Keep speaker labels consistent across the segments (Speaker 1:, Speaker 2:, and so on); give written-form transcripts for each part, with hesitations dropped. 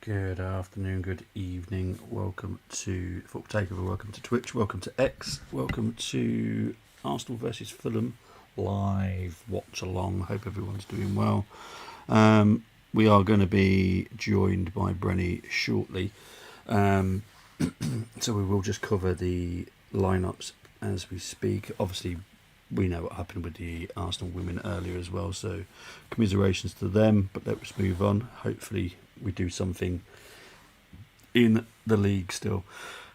Speaker 1: Good afternoon, good evening. Welcome to Football Takeover. Welcome to Twitch. Welcome to X. Welcome to Arsenal versus Fulham live watch along. Hope everyone's doing well. We are going to be joined by Brenny shortly, so we will just cover the lineups as we speak. Obviously, we know what happened with the Arsenal women earlier as well, so commiserations to them. But let's move on. Hopefully, we do something in the league still.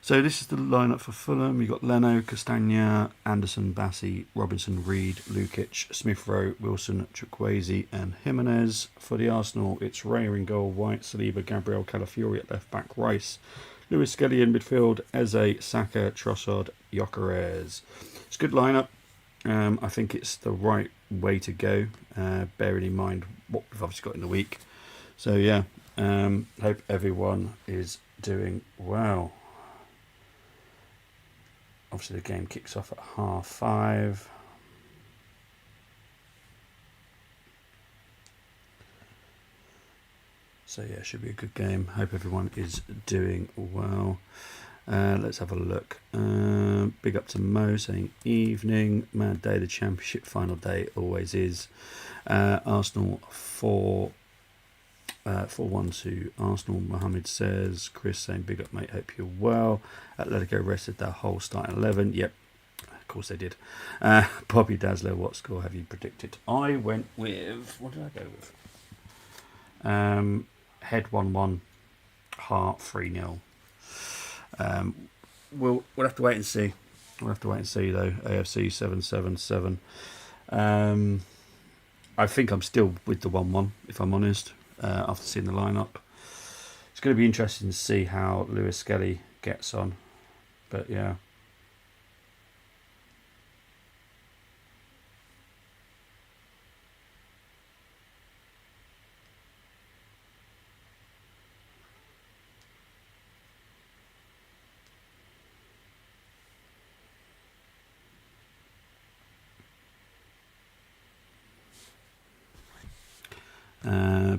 Speaker 1: So this is the lineup for Fulham. You've got Leno, Castagna, Anderson, Bassi, Robinson, Reed, Lukic, Smith Rowe, Wilson, Chukwueze and Jimenez. For the Arsenal, it's Raya in goal, White, Saliba, Gabriel, Calafiori at left back, Rice, Lewis Skelly in midfield, Eze, Saka, Trossard, Gyökeres. It's a good lineup. I think it's the right way to go, bearing in mind what we've obviously got in the week. So yeah, hope everyone is doing well. Obviously the game kicks off at 5:30. So yeah, it should be a good game. Hope everyone is doing well. Let's have a look. Big up to Mo saying evening. Mad day, the championship final day always is. Arsenal 4-1 to Arsenal. Mohammed says. Chris saying big up mate, hope you're well. Atletico rested their whole starting 11. Yep, of course they did. Bobby Dazzler, what score have you predicted? I went with, what did I go with? Head 1-1, Heart 3-0. We'll have to wait and see. We'll have to wait and see though. AFC 777. I think I'm still with the 1-1 if I'm honest. After seeing the lineup, it's going to be interesting to see how Lewis Skelly gets on. But yeah.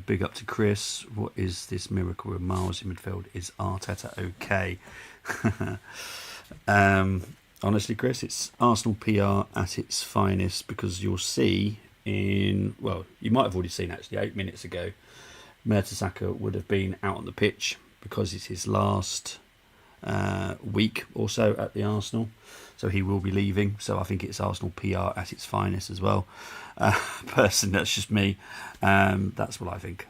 Speaker 1: Big up to Chris. What is this miracle with Miles in midfield? Is Arteta okay? Honestly, Chris, it's Arsenal PR at its finest, because you'll see you might have already seen actually 8 minutes ago, Mertesacker would have been out on the pitch because it's his last week or so at the Arsenal. So he will be leaving. So I think it's Arsenal PR at its finest as well. Personally, that's just me. That's what I think.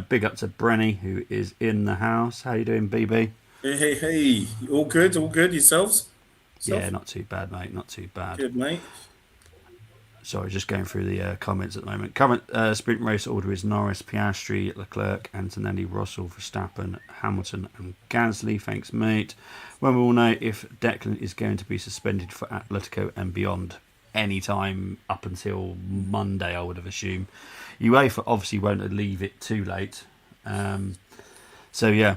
Speaker 1: Big up to Brenny, who is in the house. How you doing, BB?
Speaker 2: Hey. All good, yourselves?
Speaker 1: Yeah, not too bad, mate. Not too bad.
Speaker 2: Good, mate.
Speaker 1: Sorry, just going through the comments at the moment. Current sprint race order is Norris, Piastri, Leclerc, Antonelli, Russell, Verstappen, Hamilton and Gasly. Thanks, mate. When we will know if Declan is going to be suspended for Atletico and beyond. Any time up until Monday, I would have assumed. UEFA obviously won't leave it too late. So yeah,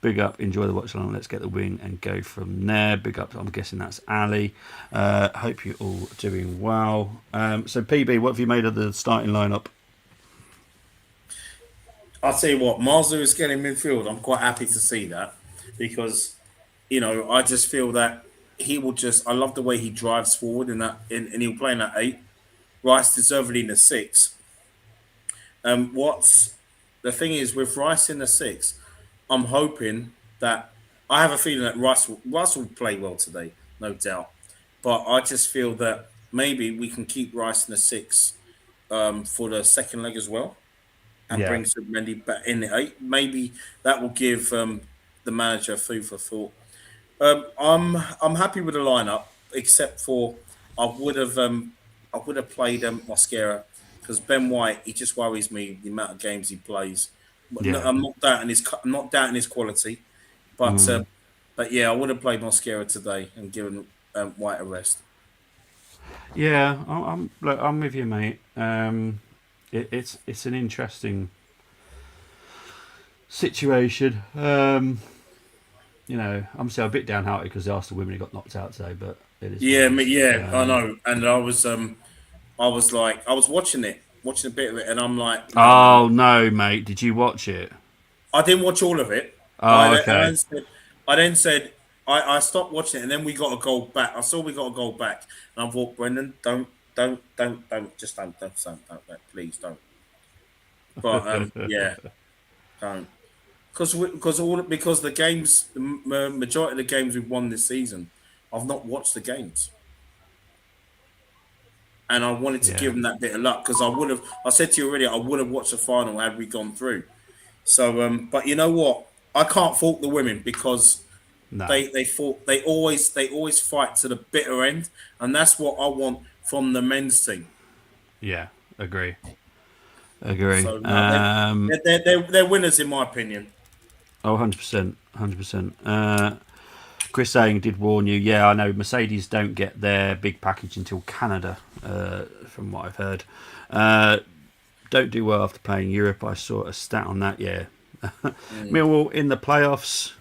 Speaker 1: big up, enjoy the watch along. Let's get the win and go from there. Big up, I'm guessing that's Ali. Hope you're all doing well. So PB, what have you made of the starting lineup?
Speaker 2: I'll tell you what, Miles Lewis getting midfield, I'm quite happy to see that, because, I just feel that I love the way he drives forward and he'll play in that 8. Rice deservedly in the 6. What's the thing is with Rice in the 6, I'm hoping that I have a feeling that Rice will play well today, no doubt. But I just feel that maybe we can keep Rice in the 6 for the second leg as well, and bring Mendy back in the 8. Maybe that will give the manager food for thought. I'm happy with the lineup, except for I would have played Mosquera, because Ben White, he just worries me the amount of games he plays.
Speaker 1: Yeah.
Speaker 2: I'm not doubting his quality, but yeah, I would have played Mosquera today and given White a rest.
Speaker 1: Yeah, I'm with you, mate. It's an interesting situation. I'm still a bit downhearted because the Arsenal women got knocked out today, but it is.
Speaker 2: I know. And I was watching a bit of it, and I'm like,
Speaker 1: oh no, mate, did you watch it?
Speaker 2: I didn't watch all of it.
Speaker 1: Oh, okay.
Speaker 2: I then said I stopped watching it, and then we got a goal back. I saw we got a goal back, and I thought, Brendan, just don't, please don't. But yeah, don't. Because the games, the majority of the games we've won this season, I've not watched the games, and I wanted to
Speaker 1: Yeah.
Speaker 2: give them that bit of luck because I would have. I said to you already, I would have watched the final had we gone through. So, but you know what? I can't fault the women because
Speaker 1: No.
Speaker 2: they always fight to the bitter end, and that's what I want from the men's team.
Speaker 1: Yeah. Agree. Agree.
Speaker 2: So no, they're winners in my opinion.
Speaker 1: Oh, 100%. 100%. Chris saying did warn you. Yeah, I know Mercedes don't get their big package until Canada, from what I've heard. Don't do well after playing Europe. I saw a stat on that. Yeah, Millwall in the playoffs.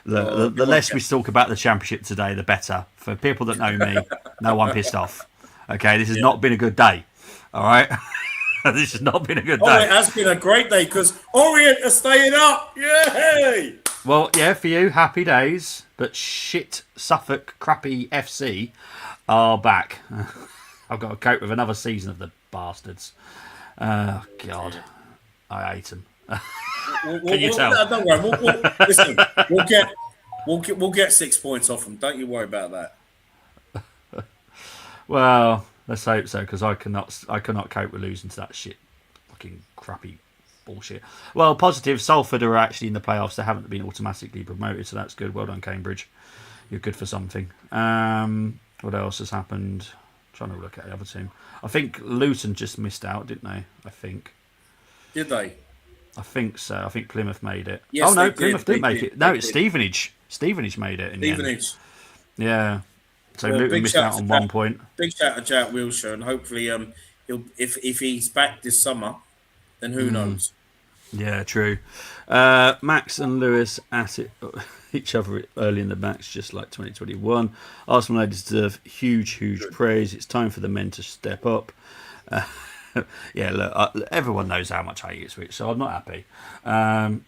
Speaker 1: The less we talk about the championship today, the better. For people that know me, no, I'm pissed off. Okay, this has not been a good day. All right, this has not been a good
Speaker 2: Oh,
Speaker 1: day.
Speaker 2: it has been a great day because Orient are staying up. Yay!
Speaker 1: Well, yeah, for you, happy days. But shit, Suffolk, crappy FC are back. I've got to cope with another season of the bastards. God, I hate them. Can you tell?
Speaker 2: Don't worry. Listen, we'll get 6 points off them. Don't you worry about that.
Speaker 1: Well, let's hope so, because I cannot cope with losing to that shit, fucking crappy bullshit. Well, positive. Salford are actually in the playoffs. They haven't been automatically promoted, so that's good. Well done, Cambridge. You're good for something. What else has happened? Trying to look at the other team. I think Luton just missed out, didn't they?
Speaker 2: Did they?
Speaker 1: I think so. I think Plymouth made it.
Speaker 2: Yes,
Speaker 1: oh no,
Speaker 2: they
Speaker 1: Plymouth
Speaker 2: did.
Speaker 1: didn't make it. No, it's Stevenage. Stevenage made it in the end.
Speaker 2: Stevenage.
Speaker 1: Yeah. So
Speaker 2: Well,
Speaker 1: Luton missed out on 1 point.
Speaker 2: Big shout to Jack Wilshere, and hopefully, he'll if he's back this summer, then who knows?
Speaker 1: Yeah, true. Max and Lewis at it, each other early in the match, just like 2021. Arsenal deserve huge praise. It's time for the men to step up. Yeah, look, everyone knows how much I hate Ipswich, so I'm not happy. Yeah,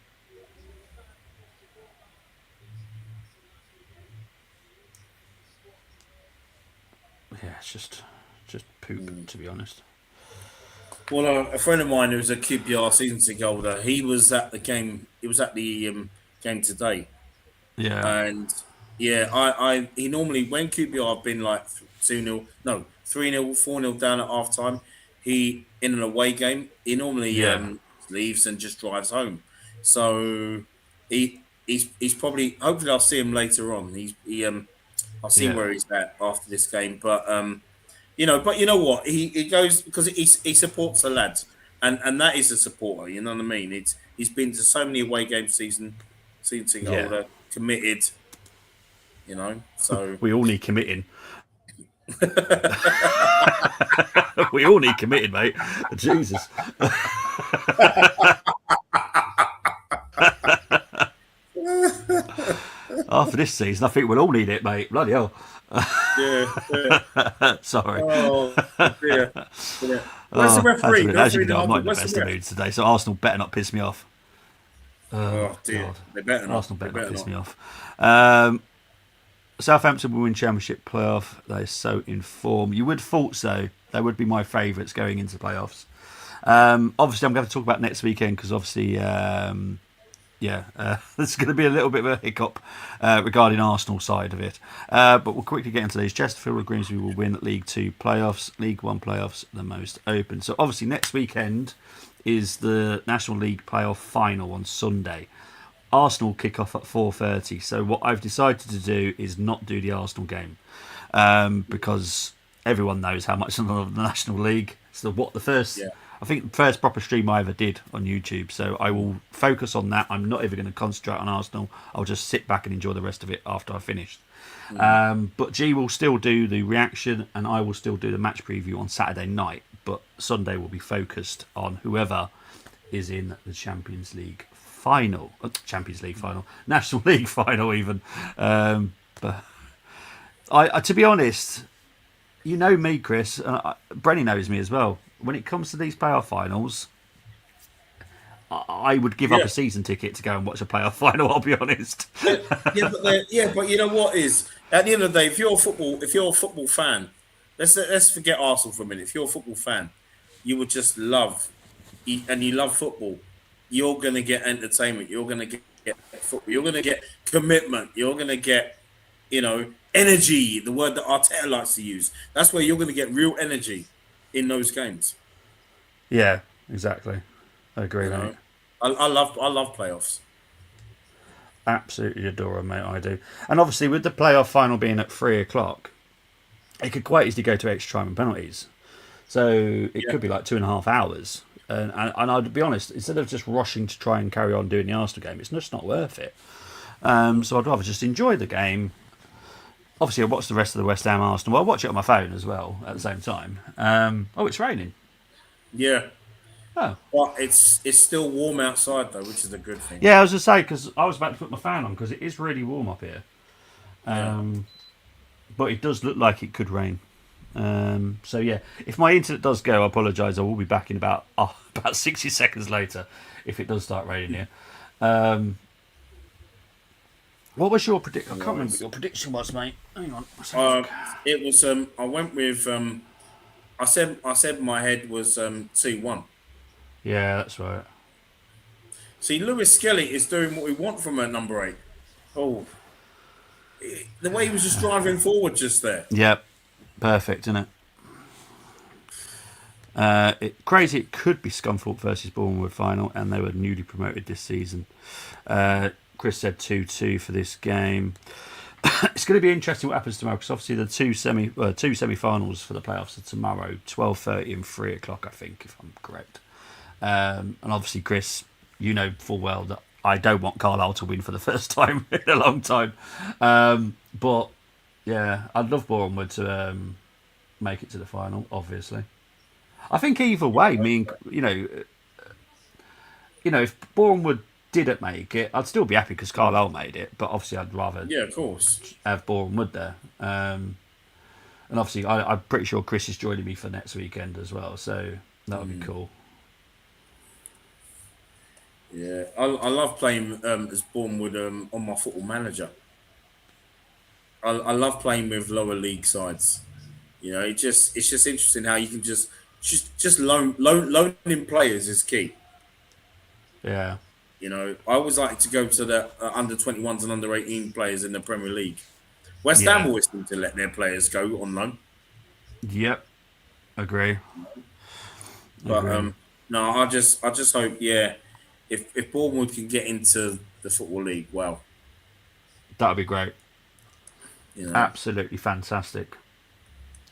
Speaker 1: it's just poop, to be honest.
Speaker 2: Well, a friend of mine who's a QPR season ticket holder, he was at the game. He was at the game today,
Speaker 1: Yeah,
Speaker 2: and yeah, he normally when QPR have been like 2-0, no 3-0, 4-0 down at half time, he in an away game, he normally
Speaker 1: yeah,
Speaker 2: leaves and just drives home. So he's probably hopefully I'll see him later on. I'll see
Speaker 1: yeah,
Speaker 2: where he's at after this game, but you know what? He goes because he supports the lads, and that is a supporter. You know what I mean? He's been to so many away games season ticket
Speaker 1: yeah.
Speaker 2: holder, committed. You know, so
Speaker 1: We all need committing. We all need committed, mate. Jesus. After this season, I think we'll all need it, mate. Bloody hell.
Speaker 2: yeah.
Speaker 1: Sorry.
Speaker 2: Oh dear. Yeah. Where's the referee?
Speaker 1: As you can
Speaker 2: Referee
Speaker 1: tell, I'm not in the
Speaker 2: where's
Speaker 1: best
Speaker 2: the
Speaker 1: of
Speaker 2: ref?
Speaker 1: moods today, so Arsenal better not piss me off.
Speaker 2: Oh dear.
Speaker 1: God.
Speaker 2: They better not.
Speaker 1: Arsenal
Speaker 2: They
Speaker 1: better not
Speaker 2: better
Speaker 1: piss
Speaker 2: not.
Speaker 1: me off. Southampton will win Championship playoff. They're so in form. You would have thought so. They would be my favourites going into playoffs. Obviously, I'm going to talk about next weekend because obviously, there's going to be a little bit of a hiccup regarding Arsenal side of it. But we'll quickly get into these. Chesterfield and Grimsby will win League 2 playoffs. League 1 playoffs, the most open. So obviously, next weekend is the National League playoff final on Sunday. Arsenal kick off at 4:30. So what I've decided to do is not do the Arsenal game because everyone knows how much I love the National League. So I think the first proper stream I ever did on YouTube. So I will focus on that. I'm not ever going to concentrate on Arsenal. I'll just sit back and enjoy the rest of it after I've finished. But G will still do the reaction and I will still do the match preview on Saturday night. But Sunday will be focused on whoever is in the Champions League final. National League final even. But I to be honest, you know me, Chris, and Brenny knows me as well. When it comes to these playoff finals, I would give up
Speaker 2: Yeah.
Speaker 1: a season ticket to go and watch a playoff final. I'll be honest.
Speaker 2: But you know what is at the end of the day, if you're a football fan, let's forget Arsenal for a minute. If you're a football fan, you would just love, and you love football. You're gonna get entertainment. You're gonna get football. You're gonna get commitment. You're gonna get, energy. The word that Arteta likes to use. That's where you're gonna get real energy in those games.
Speaker 1: Yeah, exactly. I agree,
Speaker 2: You
Speaker 1: mate.
Speaker 2: know, I love playoffs.
Speaker 1: Absolutely adore them, mate. I do. And obviously, with the playoff final being at 3 o'clock, it could quite easily go to extra time and penalties. So it
Speaker 2: Yeah.
Speaker 1: could be like 2.5 hours. And I'd be honest, instead of just rushing to try and carry on doing the Arsenal game, it's just not worth it. So I'd rather just enjoy the game. Obviously, I'll watch the rest of the West Ham Arsenal. Well, I'll watch it on my phone as well at the same time. Oh, it's raining.
Speaker 2: Yeah.
Speaker 1: Oh.
Speaker 2: But it's still warm outside though, which is a good thing.
Speaker 1: Yeah, I was just saying, because I was about to put my fan on because it is really warm up here.
Speaker 2: Yeah.
Speaker 1: But it does look like it could rain. So yeah, if my internet does go, I apologise. I will be back in about 60 seconds later if it does start raining here. What was your prediction? I can't remember what your prediction was, mate. Hang on.
Speaker 2: It was I went with I said my head was 2-1.
Speaker 1: Yeah, that's right.
Speaker 2: See, Lewis Skelly is doing what we want from a number 8. Oh, the way he was just driving forward just there.
Speaker 1: Yep, perfect, isn't it? Crazy. It could be Scunthorpe versus Bournemouth final, and they were newly promoted this season. Chris said 2-2 for this game. It's going to be interesting what happens tomorrow because obviously the two semi-finals for the playoffs are tomorrow, 12:30 and 3 o'clock, I think, if I'm correct. And obviously, Chris, you know full well that I don't want Carlisle to win for the first time in a long time. But yeah, I'd love Bournemouth to make it to the final. Obviously, I think either way, if Bournemouth didn't make it, I'd still be happy because Carlisle made it. But obviously, I'd rather
Speaker 2: Yeah, of course.
Speaker 1: have Bournemouth there. And obviously, I'm pretty sure Chris is joining me for next weekend as well, so that would be cool.
Speaker 2: Yeah, I love playing as Bournemouth on my Football Manager. I love playing with lower league sides. It's just interesting how you can just loaning players is key.
Speaker 1: Yeah.
Speaker 2: I always like to go to the under 21s and under 18 players in the Premier League. West Ham
Speaker 1: Yeah.
Speaker 2: always seem to let their players go on loan.
Speaker 1: Yep. Agree.
Speaker 2: But no, I just hope, yeah, if Bournemouth can get into the Football League, well,
Speaker 1: That would be great.
Speaker 2: you know,
Speaker 1: Absolutely fantastic.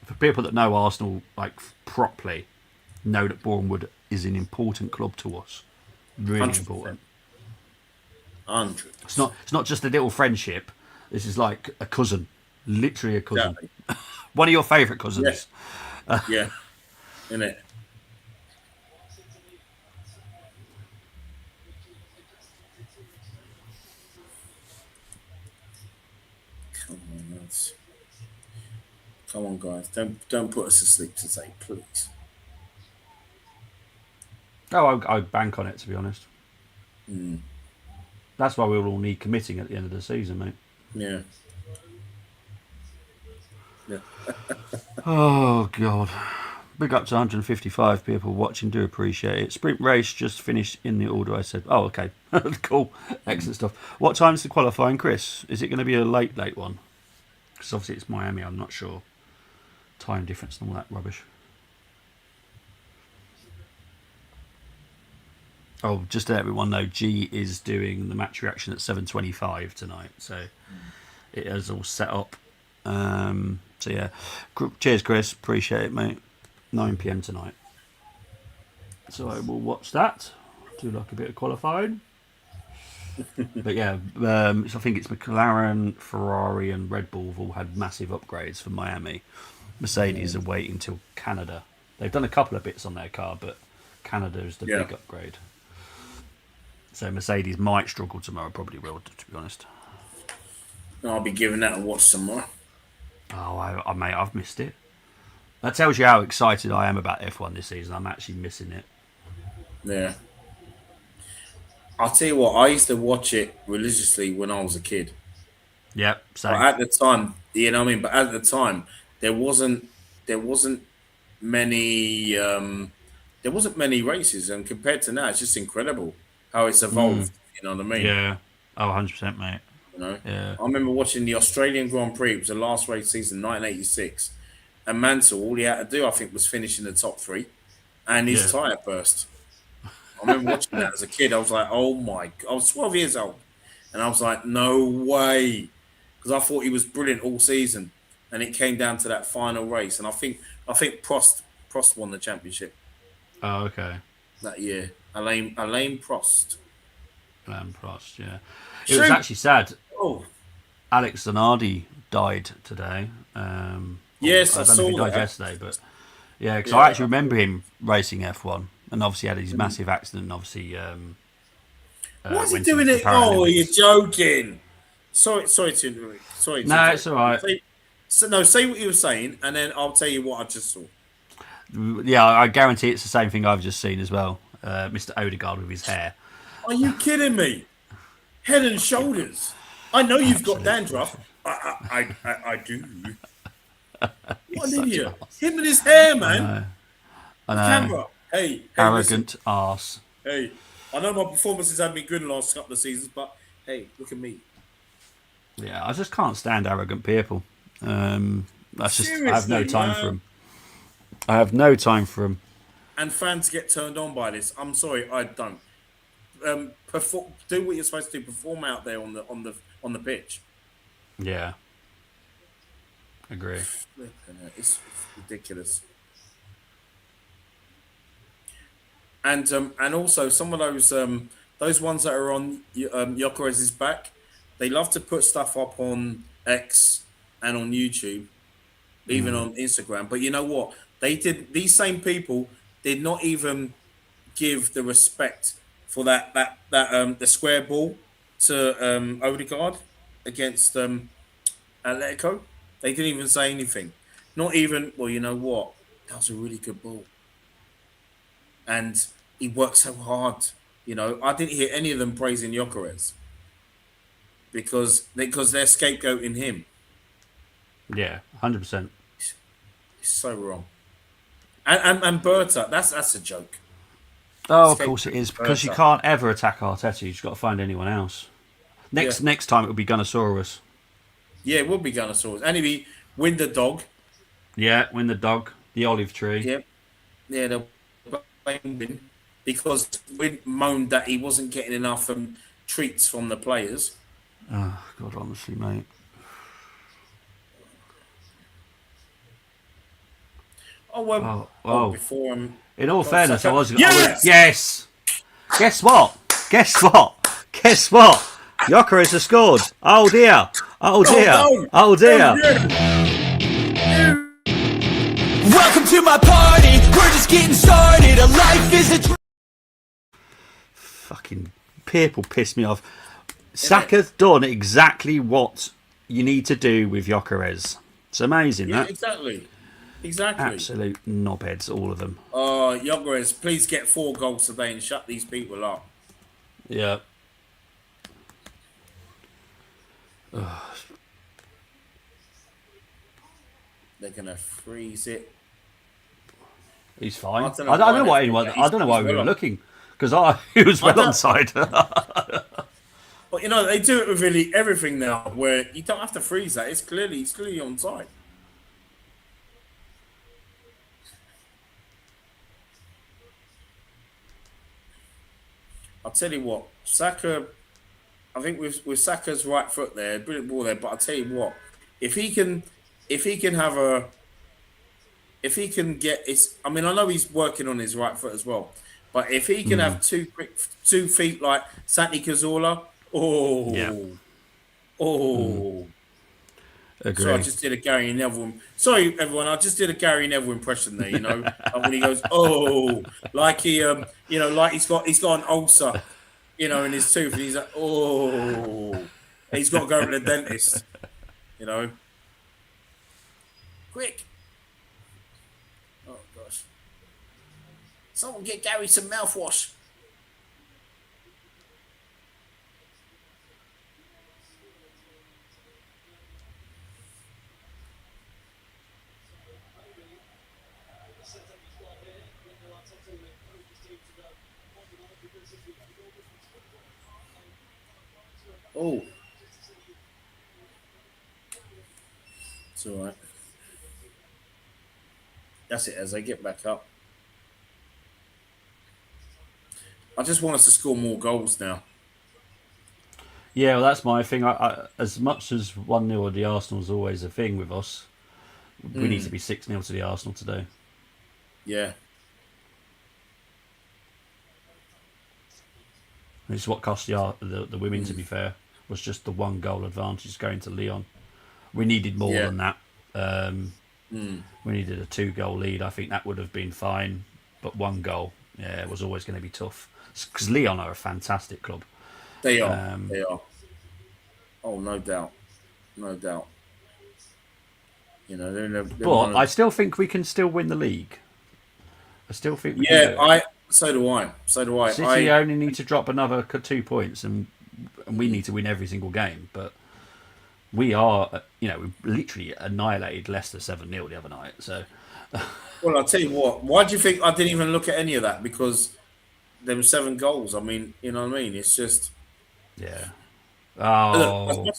Speaker 1: For people that know Arsenal properly, know that Bournemouth is an important club to us. Really
Speaker 2: 100%.
Speaker 1: important.
Speaker 2: 100.
Speaker 1: It's not just a little friendship. This is like a cousin, literally a cousin.
Speaker 2: Exactly.
Speaker 1: One of your favourite cousins.
Speaker 2: Yeah, isn't it? Come on, lads. Come on, guys. Don't put us to sleep today, please.
Speaker 1: Oh, I bank on it, to be honest. That's why we'll all need committing at the end of the season, mate.
Speaker 2: Yeah. Yeah.
Speaker 1: Oh, God. Big up to 155 people watching. Do appreciate it. Sprint race just finished in the order I said. Oh, okay. Cool. Excellent stuff. What time's the qualifying, Chris? Is it going to be a late one? Because obviously it's Miami. I'm not sure. Time difference and all that rubbish. Oh, just to let everyone know, G is doing the match reaction at 7:25 tonight. So it is all set up. So yeah. Cheers, Chris. Appreciate it, mate. 9 p.m. tonight. So I will watch that. Do like a bit of qualifying. But yeah, so I think it's McLaren, Ferrari, and Red Bull have all had massive upgrades for Miami. Mercedes are waiting till Canada. They've done a couple of bits on their car, but Canada is the big upgrade. So Mercedes might struggle tomorrow, probably will, to be honest.
Speaker 2: I'll be giving that a watch tomorrow.
Speaker 1: Oh, mate, I've missed it. That tells you how excited I am about F1 this season. I'm actually missing it.
Speaker 2: Yeah. I'll tell you what, I used to watch it religiously when I was a kid.
Speaker 1: Yep,
Speaker 2: But
Speaker 1: same.
Speaker 2: at the time, you know what I mean. But at the time, there wasn't there wasn't many there wasn't many races, and compared to now, it's just incredible how it's
Speaker 1: Mm,
Speaker 2: evolved. You know what I mean?
Speaker 1: yeah. Oh, 100%, mate.
Speaker 2: You know,
Speaker 1: Yeah.
Speaker 2: I remember watching the Australian Grand Prix. It was the last race season, 1986, and Mansell, all he had to do, I think, was finish in the top three, and his
Speaker 1: Yeah.
Speaker 2: tire burst. I remember watching that as a kid. I was like, "Oh my!" I was 12 years old, and I was like, "No way," because I thought he was brilliant all season, and it came down to that final race, and I think Prost won the championship
Speaker 1: Oh, okay.
Speaker 2: that year. Alain Prost.
Speaker 1: Prost, yeah. It was
Speaker 2: Shoot!
Speaker 1: actually sad.
Speaker 2: Oh
Speaker 1: Alex Zanardi died today. Or
Speaker 2: yes,
Speaker 1: I
Speaker 2: I
Speaker 1: don't know if he
Speaker 2: saw
Speaker 1: died
Speaker 2: that.
Speaker 1: yesterday, but yeah, because I
Speaker 2: Yeah.
Speaker 1: actually remember him racing F1, and obviously had his
Speaker 2: Mhm.
Speaker 1: massive accident. And obviously,
Speaker 2: Why is he
Speaker 1: went
Speaker 2: doing
Speaker 1: into the
Speaker 2: it? Oh, you're
Speaker 1: Paralympics.
Speaker 2: joking. Sorry to
Speaker 1: No,
Speaker 2: interrupt
Speaker 1: it's all
Speaker 2: you.
Speaker 1: right.
Speaker 2: Say what you were saying, and then I'll tell you what I just saw.
Speaker 1: Yeah, I guarantee it's the same thing I've just seen as well. Mr. Odegaard with his hair.
Speaker 2: Are you kidding me? Head and shoulders. I know you've got
Speaker 1: Absolute
Speaker 2: dandruff.
Speaker 1: bullshit.
Speaker 2: I do.
Speaker 1: He's
Speaker 2: What an
Speaker 1: such an
Speaker 2: idiot.
Speaker 1: arse.
Speaker 2: Him and his hair,
Speaker 1: I
Speaker 2: man.
Speaker 1: know. I
Speaker 2: The
Speaker 1: know.
Speaker 2: camera. Hey, listen.
Speaker 1: Arrogant arse.
Speaker 2: Hey, I know my performances have been good in the last couple of seasons, but hey, look at me.
Speaker 1: Yeah, I just can't stand arrogant people. That's just I have no
Speaker 2: Seriously,
Speaker 1: time for
Speaker 2: man.
Speaker 1: them. I have no time for them.
Speaker 2: And fans get turned on by this. I'm sorry, I don't. Do what you're supposed to do. Perform out there on the pitch.
Speaker 1: Yeah, agree.
Speaker 2: Flipping it. It's ridiculous. And also some of those ones that are on Yokerez's back, they love to put stuff up on X and on YouTube, even
Speaker 1: Mm.
Speaker 2: on Instagram. But you know what? These same people did not even give the respect for that the square ball to Odegaard against Atletico. They didn't even say anything. Not even, well, you know what? That was a really good ball. And he worked so hard. I didn't hear any of them praising Jokeres because they're scapegoating him.
Speaker 1: Yeah, 100%.
Speaker 2: It's so wrong. And Berta, that's a joke.
Speaker 1: Oh, of course it
Speaker 2: Scapegoating
Speaker 1: is because you
Speaker 2: Berta.
Speaker 1: can't ever attack Arteta. You've got to find anyone else.
Speaker 2: Yeah.
Speaker 1: Next time it will be Gunnosaurus.
Speaker 2: Yeah, it would be Gunnosaurus. And if he win the dog,
Speaker 1: Yeah, win the dog, the olive tree.
Speaker 2: yeah, yeah, they'll blame him because we moaned that he wasn't getting enough treats from the players.
Speaker 1: Oh God, honestly, mate. Oh, oh.
Speaker 2: Before
Speaker 1: In all
Speaker 2: go on,
Speaker 1: fairness, I
Speaker 2: Saka.
Speaker 1: was.
Speaker 2: Yes!
Speaker 1: Yes. Guess what? Guess what? Guess what? Jokeres has scored. Oh dear. Oh
Speaker 2: Oh
Speaker 1: dear.
Speaker 2: no!
Speaker 1: Oh
Speaker 2: Oh
Speaker 1: dear.
Speaker 2: yeah!
Speaker 3: Welcome to my party. We're just getting started. A life is a dream.
Speaker 1: Fucking people piss me off. Saka's done exactly what you need to do with Jokeres. It's amazing,
Speaker 2: Yeah,
Speaker 1: that.
Speaker 2: exactly.
Speaker 1: Absolute knobheads, all of them.
Speaker 2: Oh, Yogeres, please get 4 goals today and shut these people up.
Speaker 1: Yeah.
Speaker 2: They're gonna freeze it.
Speaker 1: He's fine.
Speaker 2: I don't know
Speaker 1: I don't
Speaker 2: why
Speaker 1: know
Speaker 2: they
Speaker 1: why
Speaker 2: freeze
Speaker 1: anyone.
Speaker 2: it.
Speaker 1: I don't know why
Speaker 2: He's
Speaker 1: we
Speaker 2: well
Speaker 1: were
Speaker 2: on.
Speaker 1: looking because he was well
Speaker 2: don't-
Speaker 1: onside.
Speaker 2: But they do it with really everything now, where you don't have to freeze that. It's clearly on site. I'll tell you what, Saka. I think with Saka's right foot there, brilliant ball there. But I'll tell you what, if he can, if he can have a, if he can get his, I mean, I know he's working on his right foot as well, but if he can have 2 feet like Santi Cazorla,
Speaker 1: Yeah.
Speaker 2: oh. So I
Speaker 1: Agree.
Speaker 2: just did a Gary Neville. Sorry, everyone. I just did a Gary Neville impression there. And when he goes, oh, like like he's got an ulcer, in his tooth, and he's like, oh, and he's got to go to the dentist. Quick. Oh gosh. Someone get Gary some mouthwash. Oh, it's all right. That's it. As they get back up, I just want us to score more goals now.
Speaker 1: Yeah, well, that's my thing. As much as 1-0 at the Arsenal is always a thing with us, we need to be 6-0 to the Arsenal today.
Speaker 2: Yeah,
Speaker 1: It's what cost the women, to be fair, was just the 1 goal advantage going to Leon. We needed more
Speaker 2: yeah.
Speaker 1: than that. We needed a 2-goal lead. I think that would have been fine. But 1 goal, yeah, it was always going to be tough. Because Leon are a fantastic club.
Speaker 2: They are. They are. Oh, no doubt. No doubt. You know, they're one
Speaker 1: But I
Speaker 2: of.
Speaker 1: still think we can still win the league. I still think we can do
Speaker 2: Yeah,
Speaker 1: it.
Speaker 2: So do I. So do I.
Speaker 1: City only need to drop another 2 points, and we need to win every single game. But we are, we literally annihilated Leicester 7-0 the other night. So,
Speaker 2: Well, I'll tell you what. Why do you think I didn't even look at any of that? Because them 7 goals. I mean, you know what I mean? It's just.
Speaker 1: yeah.
Speaker 2: Look,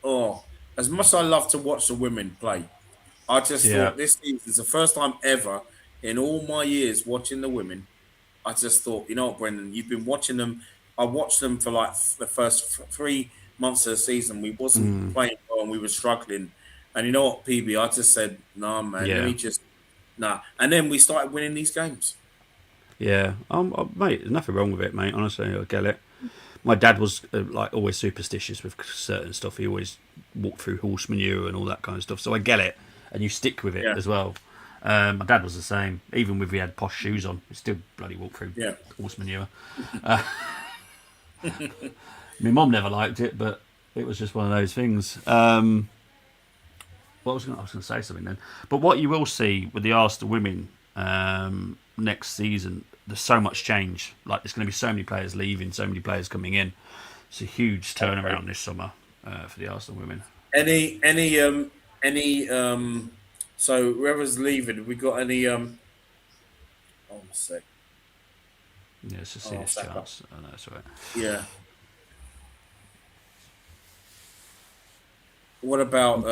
Speaker 1: Oh,
Speaker 2: as much as I love to watch the women play, I just
Speaker 1: yeah.
Speaker 2: thought this season is the first time ever in all my years watching the women. I just thought, you know what, Brendan, you've been watching them. I watched them for like the first 3 months of the season. We wasn't playing well and we were struggling. And you know what, PB, I just said, nah, man, let
Speaker 1: Yeah.
Speaker 2: me just, nah. And then we started winning these games.
Speaker 1: Yeah. Mate, there's nothing wrong with it, mate. Honestly, I get it. My dad was like always superstitious with certain stuff. He always walked through horse manure and all that kind of stuff. So I get it, and you stick with it
Speaker 2: Yeah,
Speaker 1: as well. My dad was the same. Even if he had posh shoes on, he still bloody walked through
Speaker 2: yeah.
Speaker 1: horse manure. My mum never liked it, but it was just one of those things. I was going to say something then. But what you will see with the Arsenal women next season, there's so much change. Like there's going to be so many players leaving, so many players coming in. It's a huge turnaround this summer for the Arsenal women.
Speaker 2: Any. So whoever's leaving, have we got any? Oh, one sec.
Speaker 1: Yeah, it's just see
Speaker 2: Oh,
Speaker 1: this
Speaker 2: Saka.
Speaker 1: chance. I know it's all right.
Speaker 2: Yeah. What about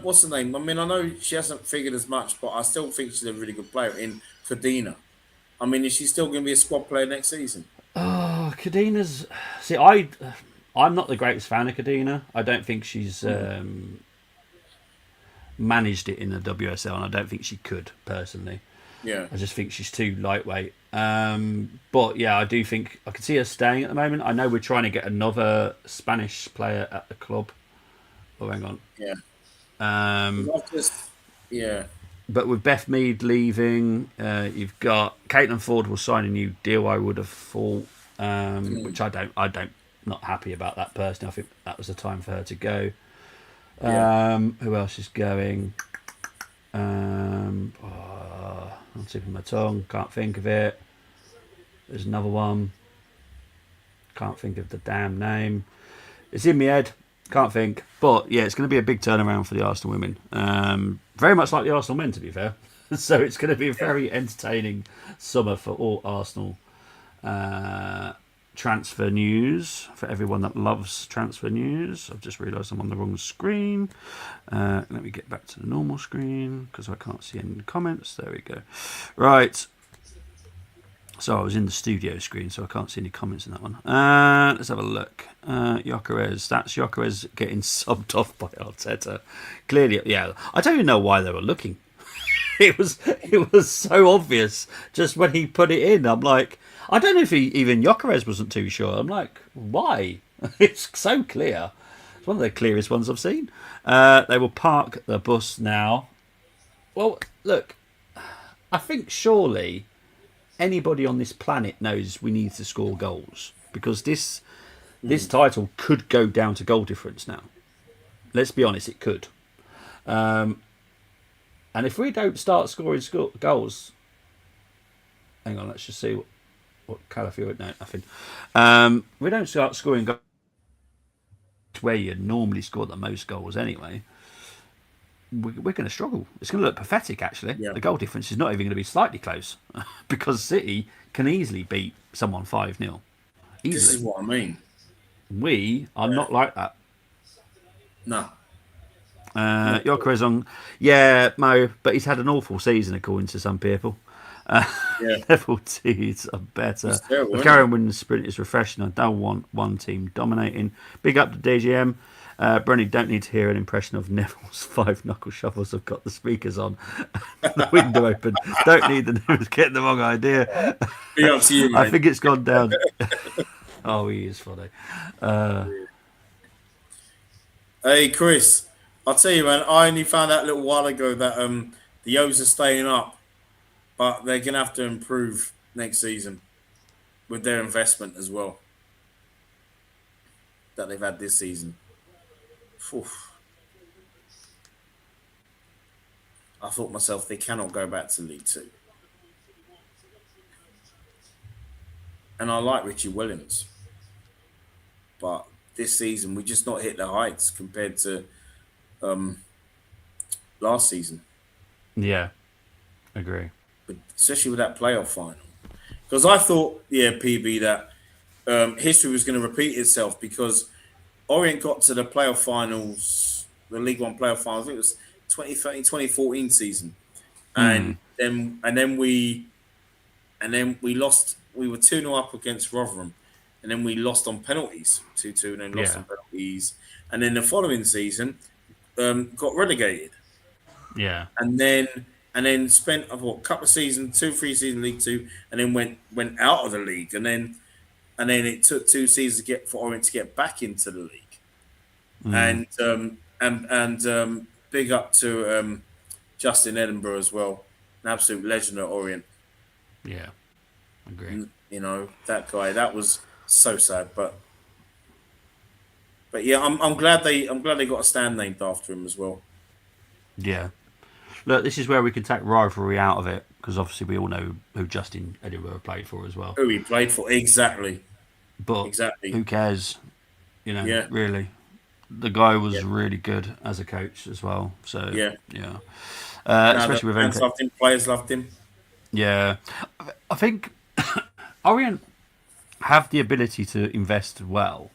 Speaker 2: what's the name? I mean, I know she hasn't figured as much, but I still think she's a really good player in Kadena. I mean, is she still going to be a squad player next season?
Speaker 1: Oh, Kadina's. See, I'm not the greatest fan of Kadina. I don't think she's managed it in the WSL, and I don't think she could personally.
Speaker 2: Yeah,
Speaker 1: I just think she's too lightweight. But yeah, I do think I can see her staying at the moment. I know we're trying to get another Spanish player at the club. Oh, hang on.
Speaker 2: yeah.
Speaker 1: Um,
Speaker 2: Yeah,
Speaker 1: but with Beth Mead leaving, you've got Caitlin Ford will sign a new deal. I would have thought, which I don't. Not happy about that personally. I think that was the time for her to go.
Speaker 2: yeah.
Speaker 1: Who else is going? I'm tipping my tongue. Can't think of it. There's another one. Can't think of the damn name. It's in my head. Can't think. But yeah, it's going to be a big turnaround for the Arsenal women. Very much like the Arsenal men, to be fair. So it's going to be a very entertaining summer for all Arsenal transfer news. For everyone that loves transfer news. I've just realised I'm on the wrong screen. Let me get back to the normal screen because I can't see any comments. There we go. Right. So I was in the studio screen, so I can't see any comments in that one. Let's have a look. Gyökeres. That's Gyökeres getting subbed off by Arteta. Clearly, yeah. I don't even know why they were looking. It was so obvious just when he put it in. I'm like, I don't know if even Gyökeres wasn't too sure. I'm like, why? It's so clear. It's one of the clearest ones I've seen. They will park the bus now. Well, look, I think surely anybody on this planet knows we need to score goals because this title could go down to goal difference now. Let's be honest, it could. And if we don't start scoring goals, hang on, let's just see what Calafield. No, nothing. We don't start scoring goals where you normally score the most goals anyway. We're going to struggle. It's going to look pathetic, actually.
Speaker 2: Yeah.
Speaker 1: The goal difference is not even going to be slightly close because City can easily beat someone 5-0.
Speaker 2: This is
Speaker 1: Easily.
Speaker 2: what I mean.
Speaker 1: We are not like that.
Speaker 2: No. Not at all.
Speaker 1: Yokeres on, yeah, Mo, but he's had an awful season according to some people.
Speaker 2: Yeah.
Speaker 1: Level T's are better.
Speaker 2: He's terrible,
Speaker 1: But
Speaker 2: isn't
Speaker 1: carrying winning the sprint is refreshing. I don't want one team dominating. Big up to DGM. Brenny, don't need to hear an impression of Neville's 5 knuckle shuffles. I've got the speakers on, the window open. Don't need the news. Get the wrong idea.
Speaker 2: Be up to you,
Speaker 1: I
Speaker 2: mate.
Speaker 1: think it's gone down. Oh, he is funny.
Speaker 2: Hey, Chris, I'll tell you, man, I only found out a little while ago that the O's are staying up, but they're going to have to improve next season with their investment as well that they've had this season. Phew. I thought myself, they cannot go back to League Two. And I like Richie Williams. But this season, we just not hit the heights compared to last season.
Speaker 1: Yeah, agree.
Speaker 2: But especially with that playoff final. Because I thought, yeah, PB, that history was going to repeat itself because Orient got to the playoff finals, the League One playoff finals. I think it was 2013, 2014 season, and then we lost. We were 2-0 up against Rotherham, and then we lost on penalties, 2-2, and then lost on penalties. And then the following season, got relegated.
Speaker 1: Yeah.
Speaker 2: And then spent a couple of seasons, 2-3 seasons League Two, and then went out of the league, and then it took 2 seasons for Orient to get back into the league. And big up to Justin Edinburgh as well, an absolute legend at Orient.
Speaker 1: Yeah, agree.
Speaker 2: You know, that guy, that was so sad, but yeah, I'm glad they got a stand named after him as well.
Speaker 1: Yeah. Look, this is where we can take rivalry out of it because obviously we all know who Justin Edinburgh played for as well.
Speaker 2: Who he played for, exactly.
Speaker 1: But who cares? You know, really. The guy was really good as a coach as well. So, yeah. Especially with
Speaker 2: fans loved him, players loved him.
Speaker 1: Yeah. I think Orient have the ability to invest well.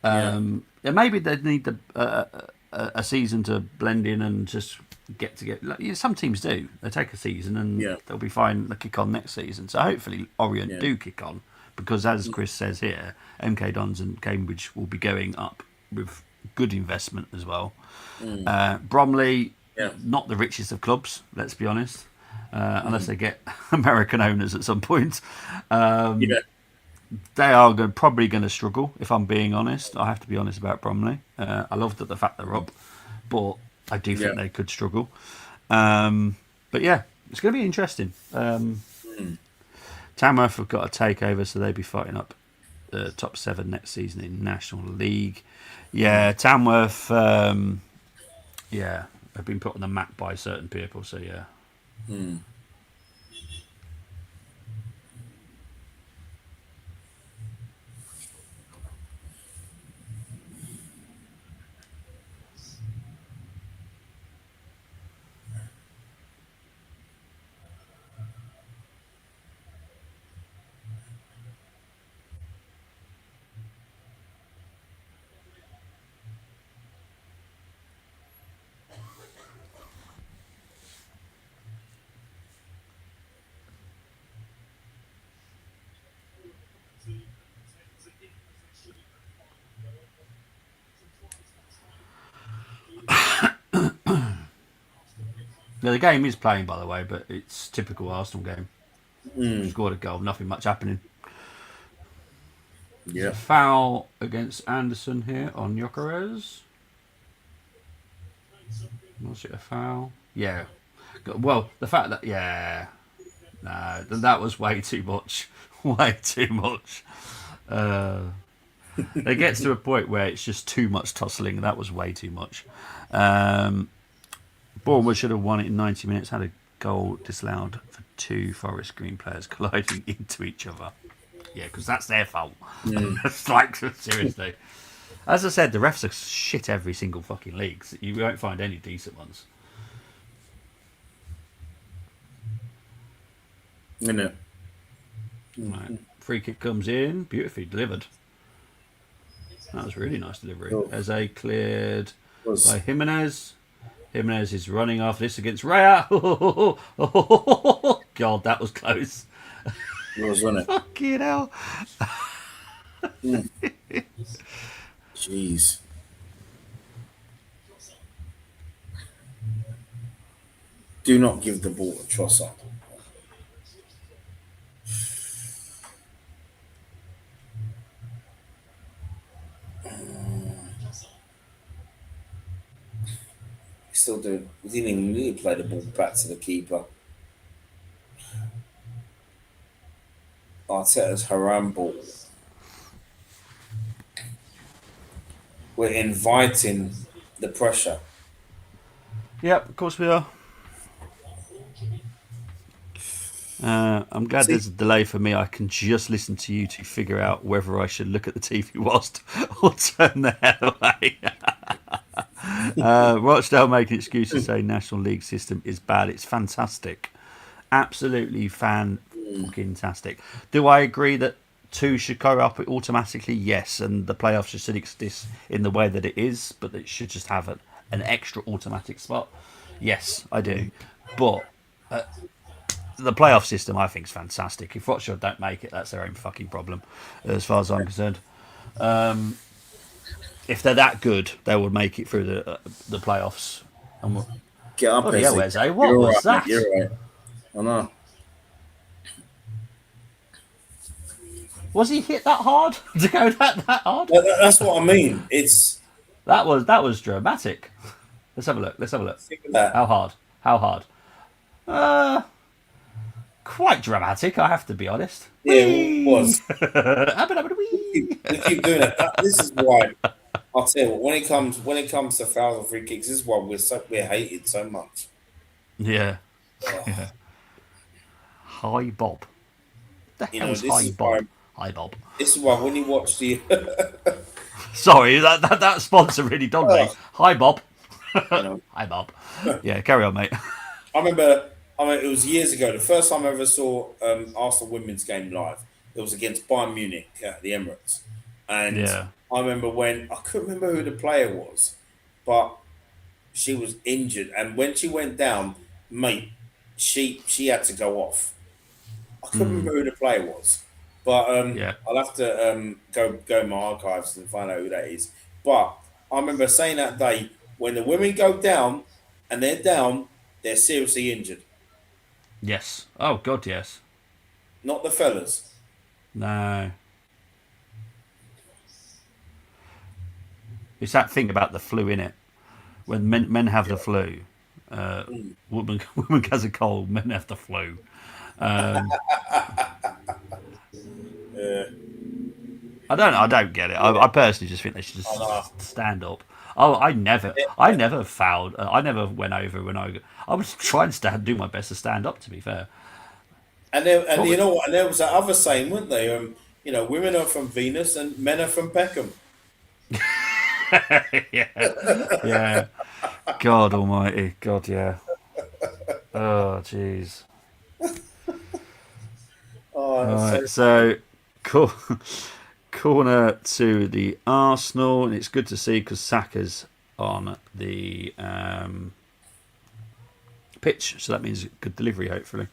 Speaker 1: And maybe they need a season to blend in and just get together. Like, some teams do. They take a season and they'll be fine. They'll kick on next season. So hopefully Orient do kick on because, as Chris says here, MK Dons and Cambridge will be going up with good investment as well. Bromley, not the richest of clubs, let's be honest, unless they get American owners at some point. They are probably going to struggle, if I'm being honest. I have to be honest about Bromley. I love the fact they're up, but I do think they could struggle. But yeah, it's going to be interesting. Tamworth have got a takeover, so they'll be fighting up the top 7 next season in National League. Yeah, Tamworth, have been put on the map by certain people, so yeah. Yeah, the game is playing, by the way, but it's typical Arsenal game. Scored a goal, nothing much happening.
Speaker 2: Yeah.
Speaker 1: Foul against Anderson here on Jokeres. Was it a foul? Yeah. Well, the fact that that was way too much. Way too much. It gets to a point where it's just too much tussling. That was way too much. Bournemouth should have won it in 90 minutes. Had a goal disallowed for 2 Forest Green players colliding into each other. Yeah, because that's their fault. It's like, seriously. As I said, the refs are shit every single fucking league. So you won't find any decent ones.
Speaker 2: Isn't it?
Speaker 1: Right. Free kick comes in. Beautifully delivered. That was really nice delivery.
Speaker 2: Oh,
Speaker 1: Eze cleared
Speaker 2: was
Speaker 1: by Jimenez. Jimenez is running after this against Raya. God, that was close.
Speaker 2: wasn't it?
Speaker 1: Fucking hell.
Speaker 2: Jeez. Do not give the ball to Trossard. Still do. We didn't even really play the ball back to the keeper. Arteta's haram ball. We're inviting the pressure.
Speaker 1: Yep, of course we are. I'm glad there's a delay for me. I can just listen to you to figure out whether I should look at the TV whilst or turn the hell away. Rochdale making excuses saying National League system is bad. It's fantastic. Absolutely fan-fucking-tastic. Do I agree that 2 should go up automatically? Yes, and the playoffs should still exist in the way that it is, but it should just have an extra automatic spot. Yes, I do. But the playoff system, I think, is fantastic. If Rochdale don't make it, that's their own fucking problem, as far as I'm concerned. If they're that good, they will make it through the playoffs. And
Speaker 2: Get up,
Speaker 1: yeah,
Speaker 2: Eze.
Speaker 1: Eze, what
Speaker 2: You're
Speaker 1: was
Speaker 2: right,
Speaker 1: that?
Speaker 2: mate, you're right. I know.
Speaker 1: Was he hit that hard to go that hard?
Speaker 2: That's what I mean. It's
Speaker 1: That was dramatic. Let's have a look.
Speaker 2: think of that.
Speaker 1: How hard? Quite dramatic, I have to be honest.
Speaker 2: Yeah, it was.
Speaker 1: Whee!
Speaker 2: We keep doing it. This is why I'll tell you what, when it comes to fouls and free kicks, this is why we're hated so much.
Speaker 1: Yeah. Yeah. Hi Bob. The
Speaker 2: You know,
Speaker 1: hell's
Speaker 2: this
Speaker 1: Hi
Speaker 2: is
Speaker 1: Bob?
Speaker 2: why
Speaker 1: Hi Bob.
Speaker 2: this is why when you watch the
Speaker 1: Sorry, that sponsor really done me. Hi Bob.
Speaker 2: you know,
Speaker 1: Hi Bob. Yeah, carry on, mate.
Speaker 2: I remember it was years ago, the first time I ever saw Arsenal women's game live. It was against Bayern Munich at the Emirates. And
Speaker 1: Yeah.
Speaker 2: I remember I couldn't remember who the player was, but she was injured, and when she went down, mate, she had to go off. I couldn't remember who the player was, but
Speaker 1: Yeah.
Speaker 2: I'll have to go in my archives and find out who that is. But I remember saying that day, when the women go down and they're seriously injured.
Speaker 1: Yes. Oh God, yes.
Speaker 2: Not the fellas.
Speaker 1: No. It's that thing about the flu, innit? When men have the flu, women has a cold, men have the flu. I don't get it. I personally just think they should just stand up. Oh, I never fouled. I never went over when I was trying to do my best to stand up. To be fair,
Speaker 2: And you know what? And there was that other saying, weren't they? You know, women are from Venus and men are from Peckham.
Speaker 1: yeah. God Almighty, God, yeah. Oh, jeez. Right, so cool. Corner to the Arsenal, and it's good to see because Saka's on the pitch, so that means good delivery, hopefully.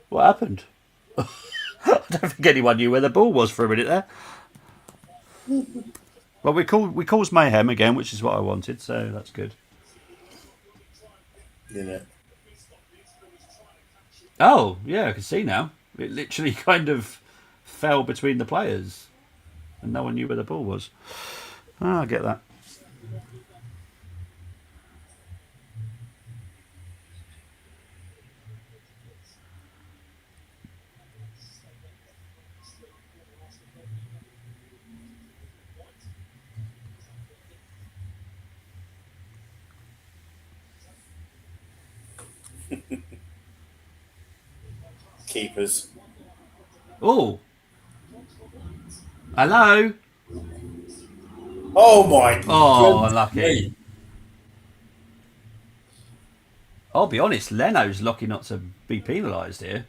Speaker 1: What happened? I don't think anyone knew where the ball was for a minute there. Well, we caused mayhem again, which is what I wanted, so that's good.
Speaker 2: Yeah.
Speaker 1: Oh, yeah, I can see now. It literally kind of fell between the players, and no one knew where the ball was. Oh, I get that.
Speaker 2: Keepers.
Speaker 1: Oh, hello.
Speaker 2: Oh my
Speaker 1: Oh,
Speaker 2: goodness
Speaker 1: unlucky.
Speaker 2: me.
Speaker 1: I'll be honest, Leno's lucky not to be penalised here.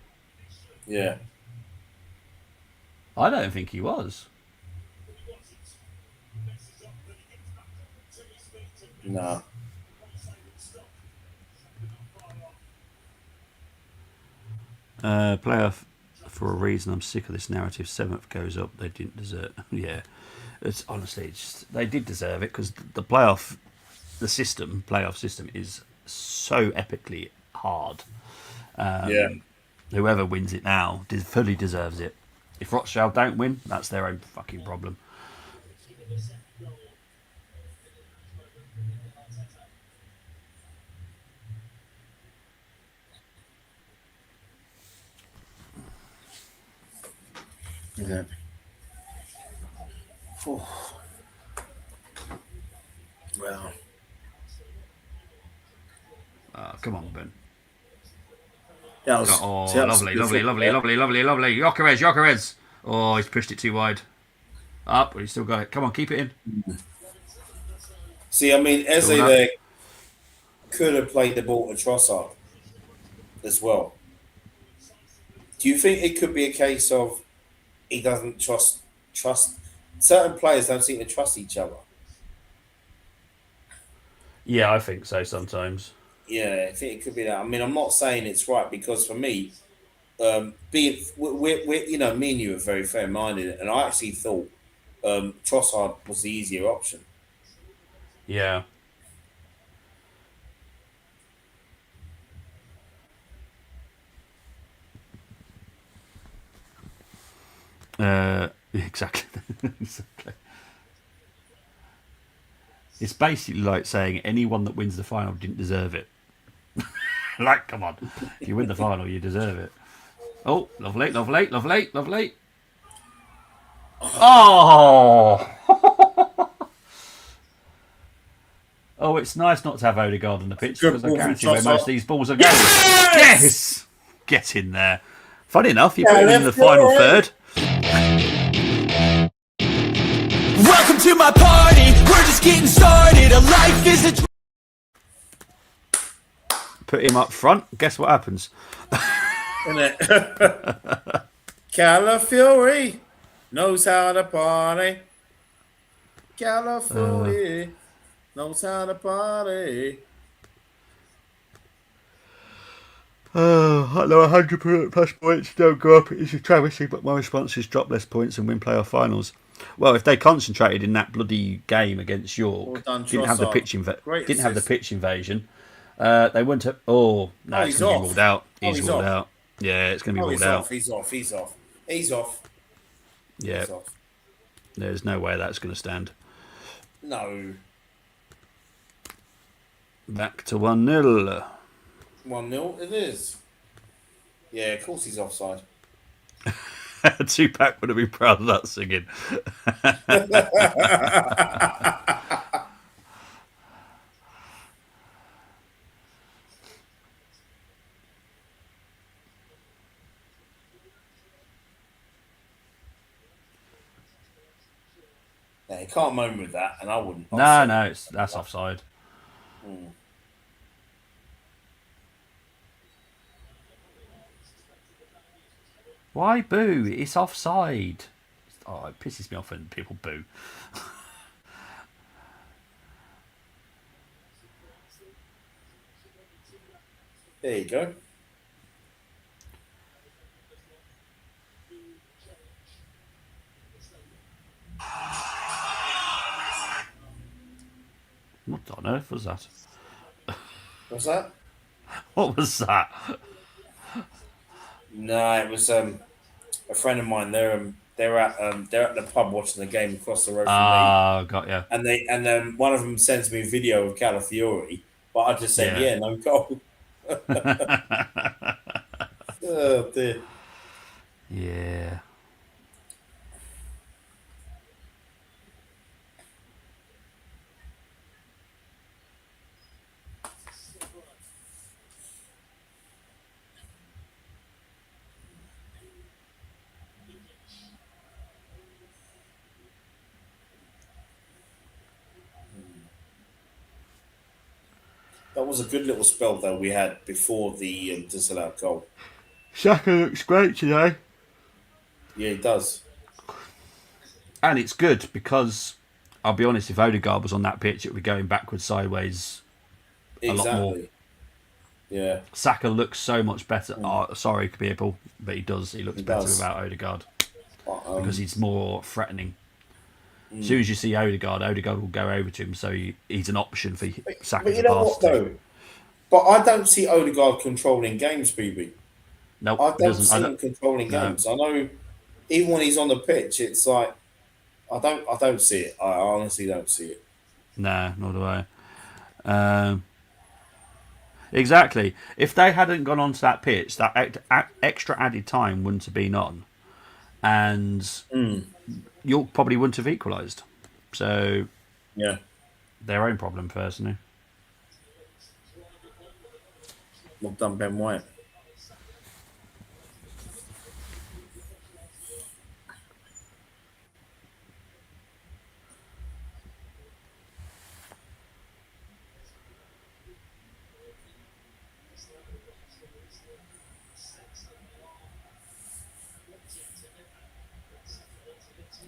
Speaker 2: Yeah.
Speaker 1: I don't think he was.
Speaker 2: No.
Speaker 1: Playoff for a reason. I'm sick of this narrative. Seventh goes up. They didn't deserve. Yeah, it's honestly, they did deserve it because the playoff, playoff system is so epically hard.
Speaker 2: Yeah.
Speaker 1: Whoever wins it now fully deserves it. If Rochdale don't win, that's their own fucking problem.
Speaker 2: Yeah. Phew. Well.
Speaker 1: Come on, Ben.
Speaker 2: That was,
Speaker 1: Oh,
Speaker 2: see, that was some
Speaker 1: lovely,
Speaker 2: good
Speaker 1: lovely,
Speaker 2: football
Speaker 1: lovely,
Speaker 2: there.
Speaker 1: lovely, lovely, lovely. Jokerez. Oh, he's pushed it too wide. Up, but he's still got it. Come on, keep it in.
Speaker 2: See, I mean, Eze
Speaker 1: Build up.
Speaker 2: there could have played the ball to Trossard as well. Do you think it could be a case of he doesn't trust certain players don't seem to trust each other?
Speaker 1: Yeah, I think so sometimes.
Speaker 2: Yeah, I think it could be that. I mean, I'm not saying it's right because for me, being we're you know, me and you are very fair minded, and I actually thought Trossard was the easier option.
Speaker 1: Yeah. Exactly. Exactly. It's basically like saying anyone that wins the final didn't deserve it. Like, come on. If you win the final, you deserve it. Oh, lovely, lovely, lovely, lovely. Oh! Oh, it's nice not to have Odegaard on the pitch
Speaker 2: Good
Speaker 1: because I
Speaker 2: ball from
Speaker 1: guarantee where most
Speaker 2: Trossard.
Speaker 1: of these balls are going.
Speaker 2: Yes!
Speaker 1: Yes! Get in there. Funny enough, you
Speaker 2: Yeah,
Speaker 1: put him in the
Speaker 2: left
Speaker 1: final
Speaker 2: foot.
Speaker 1: third.
Speaker 3: Welcome to my party, we're just getting started. A life is a
Speaker 1: Put him up front. Guess what happens?
Speaker 2: Isn't it? Calafiori knows how to party. Calafiori knows how to party.
Speaker 1: I know 100 plus points don't go up. It's a travesty, but my response is drop less points and win playoff finals. Well, if they concentrated in that bloody game against York,
Speaker 2: Well done,
Speaker 1: didn't have the
Speaker 2: Trossard. Great
Speaker 1: didn't have the
Speaker 2: assist.
Speaker 1: pitch invasion, they wouldn't have. Oh no,
Speaker 2: Oh,
Speaker 1: it's
Speaker 2: he's
Speaker 1: going to be
Speaker 2: off.
Speaker 1: ruled out.
Speaker 2: Oh,
Speaker 1: He's
Speaker 2: he's
Speaker 1: ruled
Speaker 2: off.
Speaker 1: out. Yeah, it's going to be
Speaker 2: Oh,
Speaker 1: ruled
Speaker 2: he's
Speaker 1: out.
Speaker 2: off. He's off. He's off. He's off.
Speaker 1: Yeah,
Speaker 2: He's off.
Speaker 1: there's no way that's going to stand.
Speaker 2: No.
Speaker 1: Back to 1-0.
Speaker 2: 1-0 it is. Yeah, of course he's offside.
Speaker 1: Tupac would have been proud of that singing.
Speaker 2: Yeah, he can't moan with that, and I wouldn't.
Speaker 1: No, that's offside. Why boo? It's offside. Oh, it pisses me off when people boo.
Speaker 2: There you go.
Speaker 1: What on earth was that?
Speaker 2: What's that?
Speaker 1: What was that?
Speaker 2: No, it was a friend of mine. They're at the pub watching the game across the road from me,
Speaker 1: Ah, got ya.
Speaker 2: and one of them sends me a video of Calafiori, but I just said,
Speaker 1: Yeah.
Speaker 2: yeah, no goal. Oh dear.
Speaker 1: Yeah.
Speaker 2: That was a good little spell though we had before the disallowed goal.
Speaker 1: Saka looks great today.
Speaker 2: Yeah, he does.
Speaker 1: And it's good because I'll be honest, if Odegaard was on that pitch, it would be going backwards, sideways a lot more.
Speaker 2: Exactly. Yeah,
Speaker 1: Saka looks so much better. Oh, sorry, people, but he does. He looks
Speaker 2: he
Speaker 1: better
Speaker 2: does.
Speaker 1: without Odegaard
Speaker 2: But,
Speaker 1: because he's more threatening. As soon as you see Odegaard will go over to him, so he's an option for Saka
Speaker 2: but you
Speaker 1: to
Speaker 2: know
Speaker 1: pass
Speaker 2: what
Speaker 1: to.
Speaker 2: though? But I don't see Odegaard controlling games, BB.
Speaker 1: Nope,
Speaker 2: I
Speaker 1: he
Speaker 2: don't
Speaker 1: doesn't. I
Speaker 2: see
Speaker 1: don't.
Speaker 2: him controlling
Speaker 1: No,
Speaker 2: games. I know even when he's on the pitch, it's like I don't see it. I honestly don't see it.
Speaker 1: no, nor do I. Um, exactly. If they hadn't gone onto that pitch, that extra added time wouldn't have been on, and York probably wouldn't have equalised. So
Speaker 2: Yeah.
Speaker 1: their own problem, personally.
Speaker 2: Well done, Ben White.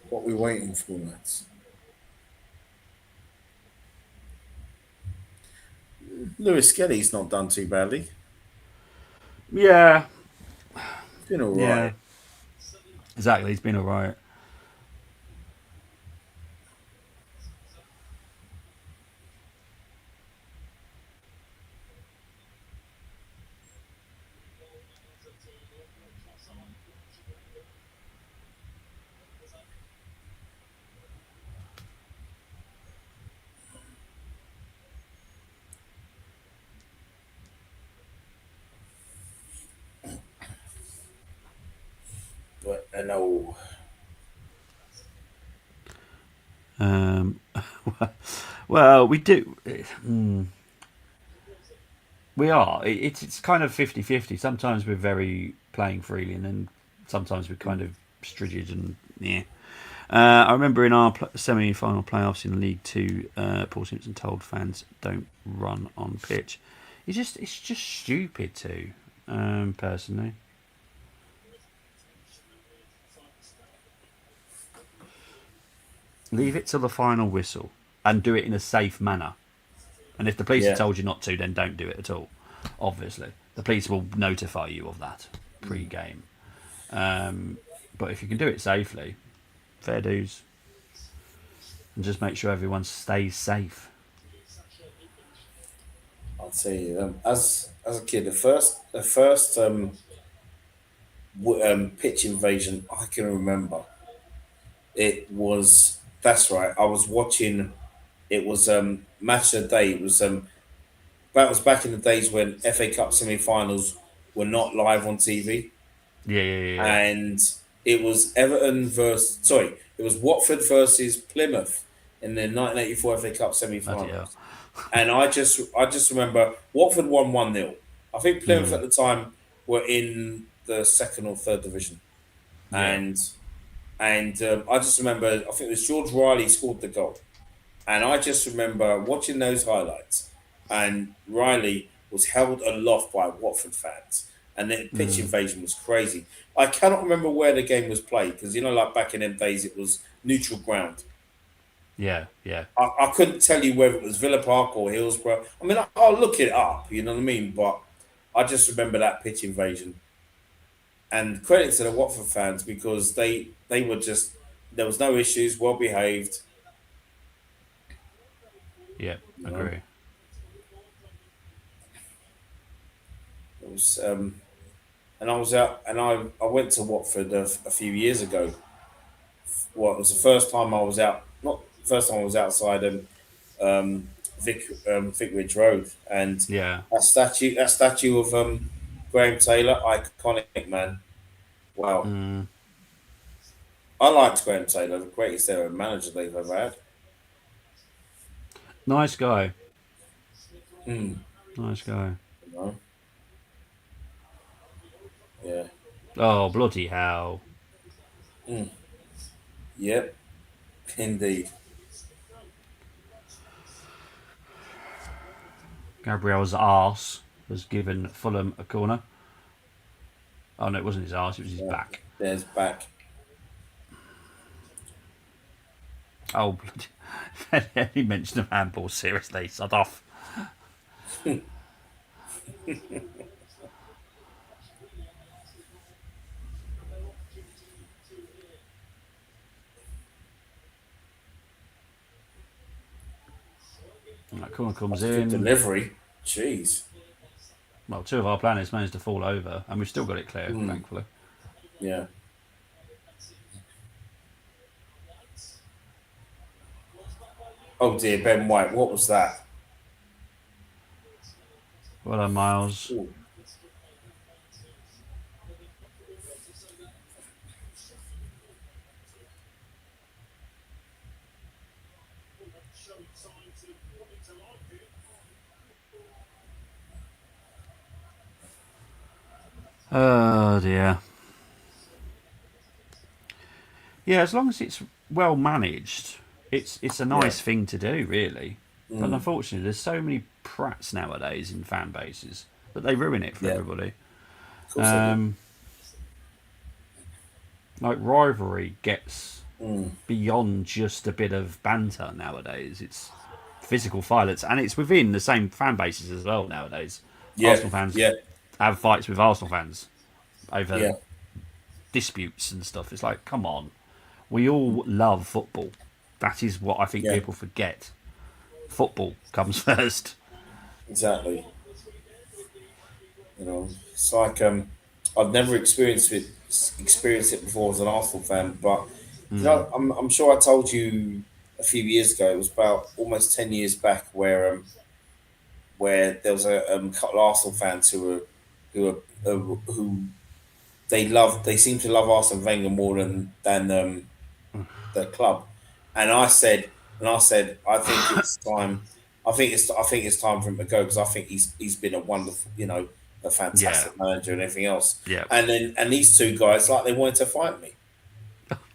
Speaker 2: What we waiting for, lads? Lewis Skelly's not done too badly.
Speaker 1: Yeah,
Speaker 2: He's been all
Speaker 1: yeah,
Speaker 2: right.
Speaker 1: exactly. He's been all right.
Speaker 2: But I know.
Speaker 1: Um, well, we do. We are. It's kind of 50-50. Sometimes we're very playing freely, and then sometimes we're kind of strigid and yeah. I remember in our semi-final playoffs in League Two, Paul Simpson told fans, "Don't run on pitch." It's just stupid too. Personally, leave it till the final whistle and do it in a safe manner. And if the police have
Speaker 2: Yeah.
Speaker 1: told you not to, then don't do it at all. Obviously, the police will notify you of that pre-game. But if you can do it safely, fair dues, and just make sure everyone stays safe.
Speaker 2: I'll tell you. As a kid, the first pitch invasion I can remember. It was that's right. I was watching. It was match of the day. It was that was back in the days when FA Cup semi-finals were not live on TV,
Speaker 1: Yeah, yeah, yeah, yeah.
Speaker 2: and it was Everton versus it was Watford versus Plymouth in the 1984 FA Cup
Speaker 1: Bloody hell.
Speaker 2: semi-finals. And I just remember Watford won 1-0. I think Plymouth at the time were in the second or third division,
Speaker 1: Yeah.
Speaker 2: and I just remember I think it was George Riley scored the goal, and I just remember watching those highlights, and Riley was held aloft by Watford fans, and the pitch invasion was crazy. I cannot remember where the game was played because like back in them days it was neutral ground.
Speaker 1: Yeah, yeah,
Speaker 2: I couldn't tell you whether it was Villa Park or Hillsborough. I mean, I'll look it up, you know what I mean? But I just remember that pitch invasion. And credit to the Watford fans because they were just there was no issues, well behaved,
Speaker 1: yeah.
Speaker 2: you know.
Speaker 1: Agree.
Speaker 2: It was and I was out and I went to Watford a few years ago. Well, it was the first time I was out, not the first time I was outside um, Vicarage Road, and
Speaker 1: Yeah.
Speaker 2: that statue of Graham Taylor, iconic man. Wow, I liked Graham Taylor, the greatest ever manager they've ever had.
Speaker 1: Nice guy.
Speaker 2: Mm,
Speaker 1: Nice guy.
Speaker 2: you know, yeah,
Speaker 1: Oh, bloody hell.
Speaker 2: yep, indeed.
Speaker 1: Gabriel's arse has given Fulham a corner. Oh no, it wasn't his arse; it was his back.
Speaker 2: There's back.
Speaker 1: Oh, any mention of handball? Seriously, sod off. That corner comes
Speaker 2: Good
Speaker 1: in.
Speaker 2: delivery. Jeez.
Speaker 1: Well, two of our planners managed to fall over, and we've still got it clear, thankfully.
Speaker 2: Yeah. Oh dear, Ben White. What was that?
Speaker 1: Well done, Miles.
Speaker 2: Ooh.
Speaker 1: Oh dear. Yeah, as long as it's well managed, it's a nice thing to do, really. But unfortunately, there's so many prats nowadays in fan bases that they ruin it for everybody.
Speaker 2: Of course they do.
Speaker 1: Like rivalry gets beyond just a bit of banter nowadays. It's physical violence, and it's within the same fan bases as well nowadays. Arsenal fans have fights with Arsenal fans over disputes and stuff. It's like, come on, we all love football. That is what I think people forget. Football comes first.
Speaker 2: Exactly. You know, it's like I've never experienced it before as an Arsenal fan, but you know, I'm sure I told you a few years ago. It was about almost 10 years back where there was a couple of Arsenal fans who they seem to love Arsene Wenger more than the club, and I said I think it's time. I think it's time for him to go because I think he's been a wonderful, a fantastic manager and everything else.
Speaker 1: Yeah.
Speaker 2: And these two guys, like, they wanted to fight me.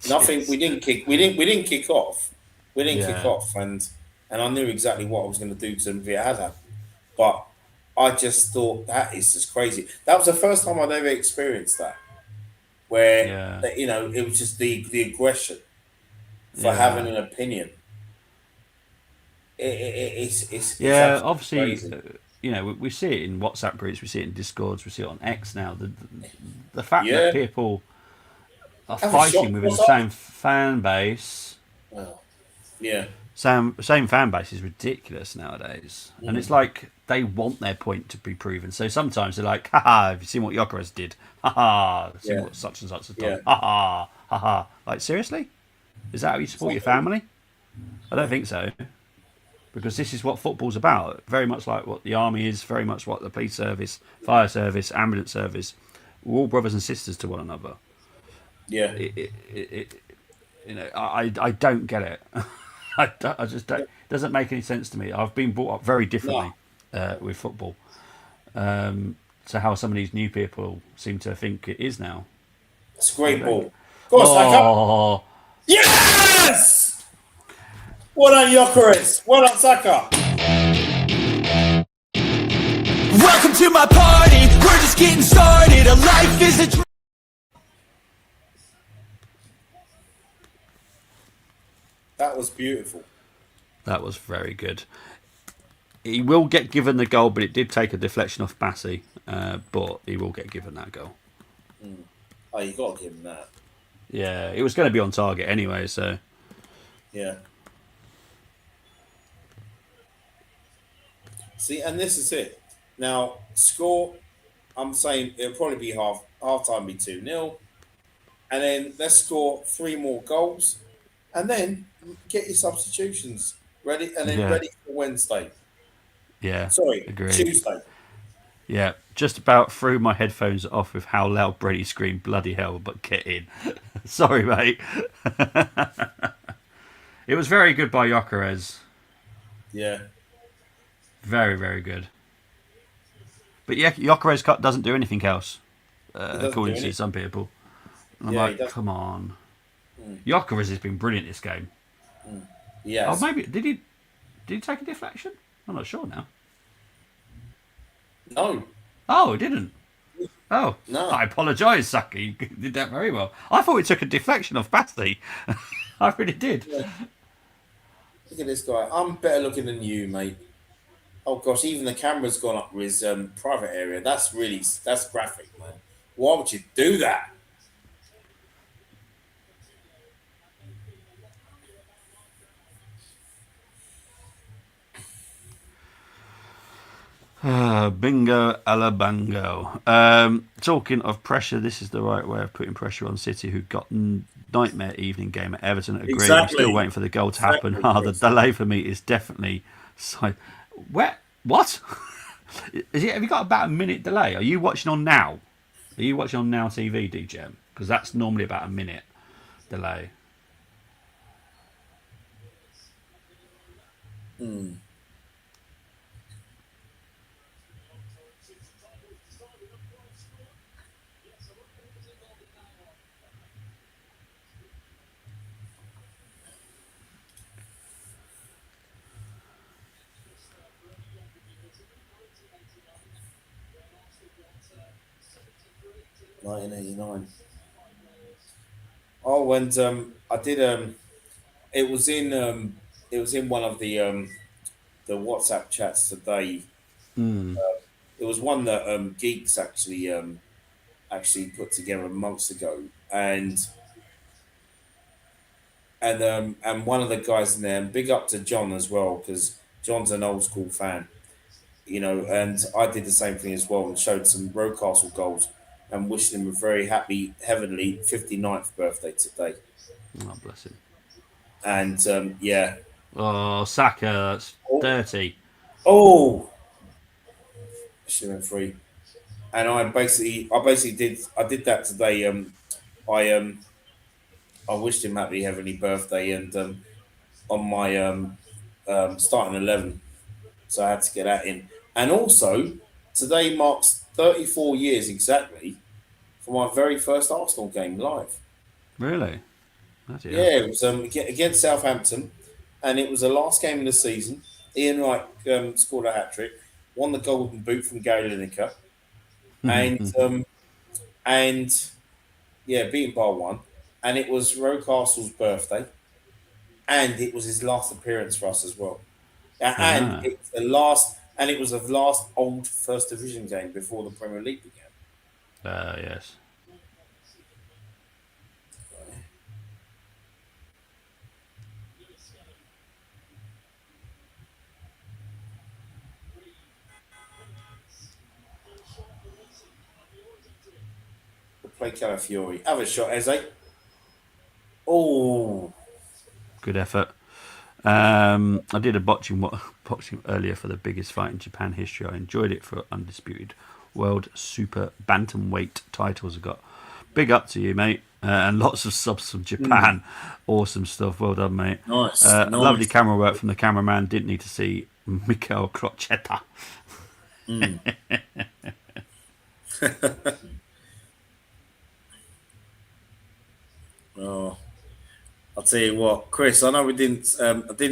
Speaker 2: Nothing. We didn't kick off. We didn't kick off, and I knew exactly what I was going to do to them if it had happened. But I just thought that is just crazy. That was the first time I'd ever experienced that, where it was just the aggression for having an opinion. It's
Speaker 1: obviously,
Speaker 2: crazy.
Speaker 1: we see it in WhatsApp groups, we see it in Discords, we see it on X now. The fact that people are fighting within the same fan base, same fan base is ridiculous nowadays. And it's like they want their point to be proven. So sometimes they're like, haha, have you seen what Gyökeres did? Haha, have you seen what such and such has done? Haha, haha. Like, seriously? Is that how you support your family? I don't think so. Because this is what football's about. Very much like what the army is, very much what the police service, fire service, ambulance service. We're all brothers and sisters to one another.
Speaker 2: Yeah.
Speaker 1: I don't get it. I just don't. It doesn't make any sense to me. I've been brought up very differently with football to how some of these new people seem to think it is now.
Speaker 2: It's a great ball. Go on, Saka. Yes! Well done, Gyökeres. Well done, Saka.
Speaker 3: Welcome to my party, we're just getting started. A life is a dream.
Speaker 2: That was beautiful.
Speaker 1: That was very good. He will get given the goal, but it did take a deflection off Bassey. But he will get given that goal.
Speaker 2: Oh, you got to give him that.
Speaker 1: Yeah, it was going to be on target anyway, so...
Speaker 2: Yeah. See, and this is it. Now, score, I'm saying it'll probably be half time be 2-0. And then let's score 3 more goals. And then get your substitutions ready, and then ready for Wednesday.
Speaker 1: Yeah.
Speaker 2: Sorry,
Speaker 1: agreed.
Speaker 2: Tuesday.
Speaker 1: Yeah, just about threw my headphones off with how loud Brady screamed, bloody hell, but get in. Sorry, mate. It was very good by Gyökeres.
Speaker 2: Yeah.
Speaker 1: Very, very good. But yeah, Gyökeres doesn't do anything else, according to some people. And I'm like, come on. Gyökeres has been brilliant this game.
Speaker 2: Yes.
Speaker 1: Oh, maybe did he take a deflection? I'm not sure now.
Speaker 2: No,
Speaker 1: Oh, it didn't. Oh,
Speaker 2: no.
Speaker 1: I apologise, Saki. You did that very well. I thought it took a deflection off Batty. I really did.
Speaker 2: Yeah. Look at this guy. I'm better looking than you, mate. Oh gosh, even the camera's gone up for his private area. That's graphic, man. Why would you do that?
Speaker 1: Bingo alabango. Talking of pressure, this is the right way of putting pressure on City, who got nightmare evening game at Everton. Agree. I'm still
Speaker 2: Exactly.
Speaker 1: waiting for the goal to happen.
Speaker 2: Exactly,
Speaker 1: The
Speaker 2: Chris.
Speaker 1: delay for me is definitely side. Where? What? Is it? Have you got about a minute delay? Are you watching on now? Are you watching on Now TV, DJM? Because that's normally about a minute delay.
Speaker 2: Hmm. 1989. Oh, and I did it was in one of the WhatsApp chats today.
Speaker 1: Mm.
Speaker 2: It was one that Geeks actually put together months ago, and one of the guys in there, and big up to John as well, because John's an old school fan, and I did the same thing as well and showed some Rocastle goals and wished him a very happy heavenly 59th birthday today.
Speaker 1: Oh, bless him.
Speaker 2: And yeah.
Speaker 1: Oh, Saka, that's
Speaker 2: Oh,
Speaker 1: dirty.
Speaker 2: oh, she went free. And I basically did that today. I I wished him happy heavenly birthday, and on my starting 11, so I had to get that in. And also, today marks 34 years exactly for my very first Arsenal game live.
Speaker 1: Really? Bloody hell.
Speaker 2: Yeah, it was against Southampton, and it was the last game of the season. Ian Wright scored a hat trick, won the Golden Boot from Gary Lineker, and and yeah, beaten by one. And it was Rocastle's birthday, and it was his last appearance for us as well. And
Speaker 1: Ah.
Speaker 2: it was the last old First Division game before the Premier League began.
Speaker 1: Yes.
Speaker 2: Play Calafiori. Have a shot, Eze. Oh,
Speaker 1: Good effort. I did a boxing earlier for the biggest fight in Japan history. I enjoyed it for undisputed world super bantamweight titles. I got big up to you, mate, and lots of subs from Japan. Awesome stuff. Well done, mate.
Speaker 2: nice,
Speaker 1: Lovely
Speaker 2: nice.
Speaker 1: camera work from the cameraman. Didn't need to see Mikel Crocetta.
Speaker 2: Oh, I'll tell you what, Chris. I know I didn't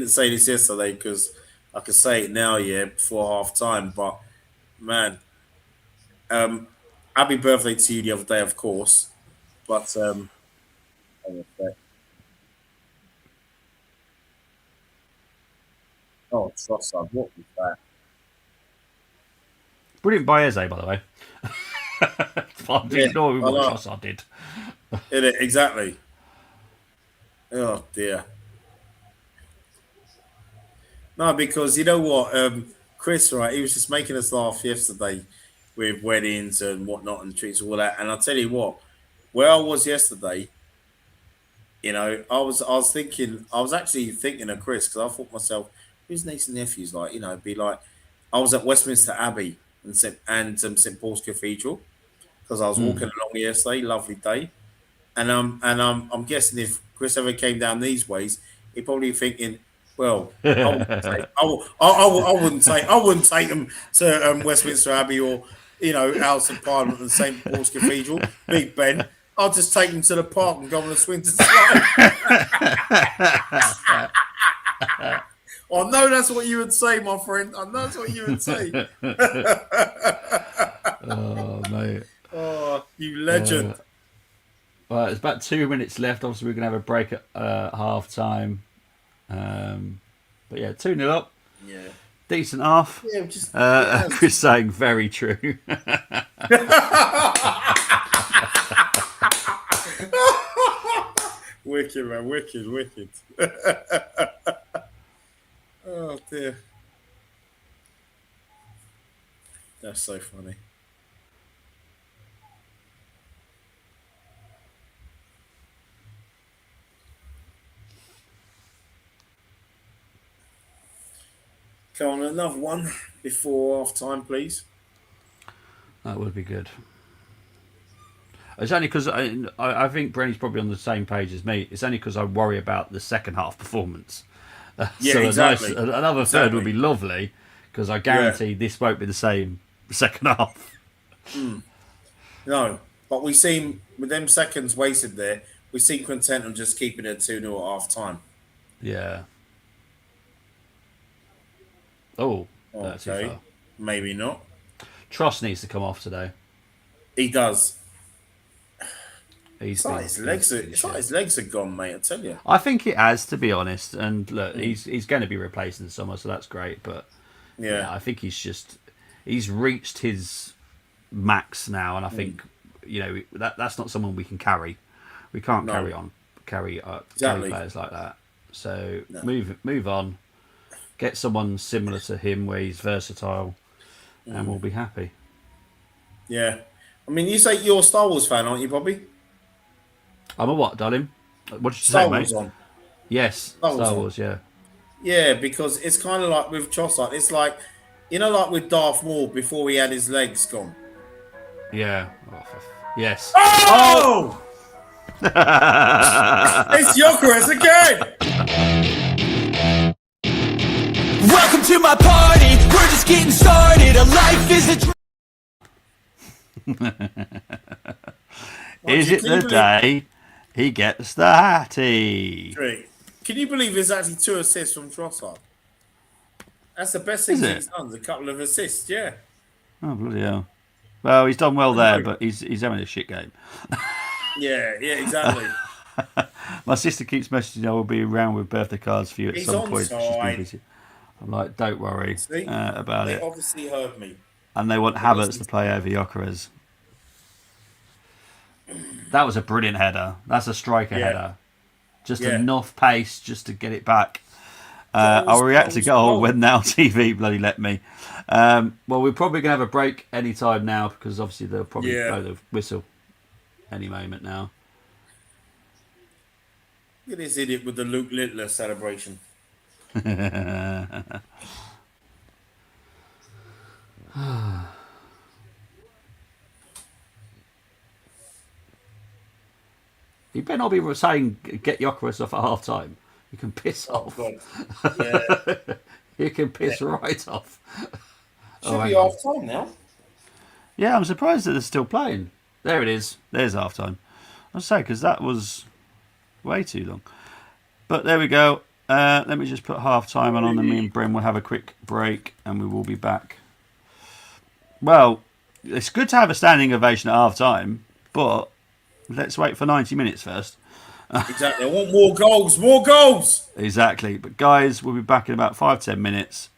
Speaker 2: say this yesterday because I could say it now, yeah, before half time. But man, um, happy birthday to you the other day, of course. But oh, Trossard, what was that?
Speaker 1: Brilliant by Eze, by the way. I'm
Speaker 2: Yeah,
Speaker 1: ignoring
Speaker 2: I
Speaker 1: what
Speaker 2: know.
Speaker 1: Trossard did.
Speaker 2: Exactly. Oh dear. No, because you know what, Chris, right? He was just making us laugh yesterday with weddings and whatnot and treats all that. And I'll tell you what, where I was yesterday, I was actually thinking of Chris because I thought myself, who's niece and nephews like? Be like, I was at Westminster Abbey St Paul's Cathedral because I was walking
Speaker 1: Mm.
Speaker 2: along yesterday, lovely day. And I'm guessing if Chris ever came down these ways, he'd probably be thinking, well, I wouldn't take them to Westminster Abbey or House of Parliament and St Paul's Cathedral, Big Ben. I'll just take them to the park and go on a swing to slide. I know that's what you would say, my friend. I know that's what you would say.
Speaker 1: Oh, mate.
Speaker 2: Oh, you legend.
Speaker 1: Well, there's about 2 minutes left. Obviously, we're going to have a break at half time. But yeah, 2-0 up.
Speaker 2: Yeah.
Speaker 1: Decent half.
Speaker 2: Yeah, just
Speaker 1: Chris saying very true.
Speaker 2: Wicked, man. Wicked. Oh, dear. That's so funny. Come on, another one before half time, please.
Speaker 1: That would be good. It's only because I think Brenny's probably on the same page as me. It's only because I worry about the second half performance.
Speaker 2: Yeah,
Speaker 1: So
Speaker 2: exactly.
Speaker 1: Another third would be lovely, because I guarantee this won't be the same second half.
Speaker 2: No, but we seem, with them seconds wasted there, we seem content on just keeping it 2-0 at half time.
Speaker 1: Yeah. Oh, that's too
Speaker 2: Okay.
Speaker 1: far.
Speaker 2: Maybe not.
Speaker 1: Tross needs to come off today.
Speaker 2: He does.
Speaker 1: It's
Speaker 2: It's like his legs are gone, mate, I tell you.
Speaker 1: I think it has, to be honest. And look, he's going to be replaced in the summer, so that's great. But yeah, I think he's reached his max now, and I think that's not someone we can carry. We can't carry players like that. So move on. Get someone similar to him where he's versatile, and we'll be happy.
Speaker 2: Yeah. I mean, you say you're a Star Wars fan, aren't you, Bobby?
Speaker 1: I'm a what, darling? What did you
Speaker 2: Star
Speaker 1: say,
Speaker 2: Wars
Speaker 1: mate?
Speaker 2: on.
Speaker 1: Yes, Star Wars, yeah.
Speaker 2: Yeah, because it's kind of like with Trossard. It's like, like with Darth Maul before he had his legs gone.
Speaker 1: Yeah. Yes.
Speaker 2: Oh! It's Jokeris again!
Speaker 3: Welcome to my party, we're just getting started. A life is a
Speaker 1: Is it the day he gets the hattie?
Speaker 2: Can you believe there's actually 2 assists from Trossard? That's the best thing he's done, a couple of assists, yeah.
Speaker 1: Oh, bloody hell. Well, he's done well there, but he's having a shit game.
Speaker 2: Yeah, exactly.
Speaker 1: My sister keeps messaging, I will be around with birthday cards for you at some point.
Speaker 2: Side.
Speaker 1: She's been busy. I'm like, don't worry about it.
Speaker 2: They obviously heard me.
Speaker 1: And they want Havertz to play over Jokeris. That was a brilliant header. That's a striker header. Just enough pace just to get it back. I'll react to goal when Now TV bloody let me. Well, we're probably going to have a break any time now, because obviously they'll probably blow the whistle any moment now.
Speaker 2: Look at this idiot with the Luke Littler celebration.
Speaker 1: You better not be saying get Jokeris off at half time. You can piss off.
Speaker 2: Yeah.
Speaker 1: You can piss right off.
Speaker 2: Should be half time now.
Speaker 1: Yeah, I'm surprised that they're still playing. There it is. There's half time. I was saying, because that was way too long. But there we go. Let me just put half time on, and me and Bren will have a quick break, and we will be back. Well, it's good to have a standing ovation at half time, but let's wait for 90 minutes first.
Speaker 2: Exactly. I want more goals. More goals.
Speaker 1: Exactly. But guys, we'll be back in about 5-10 minutes.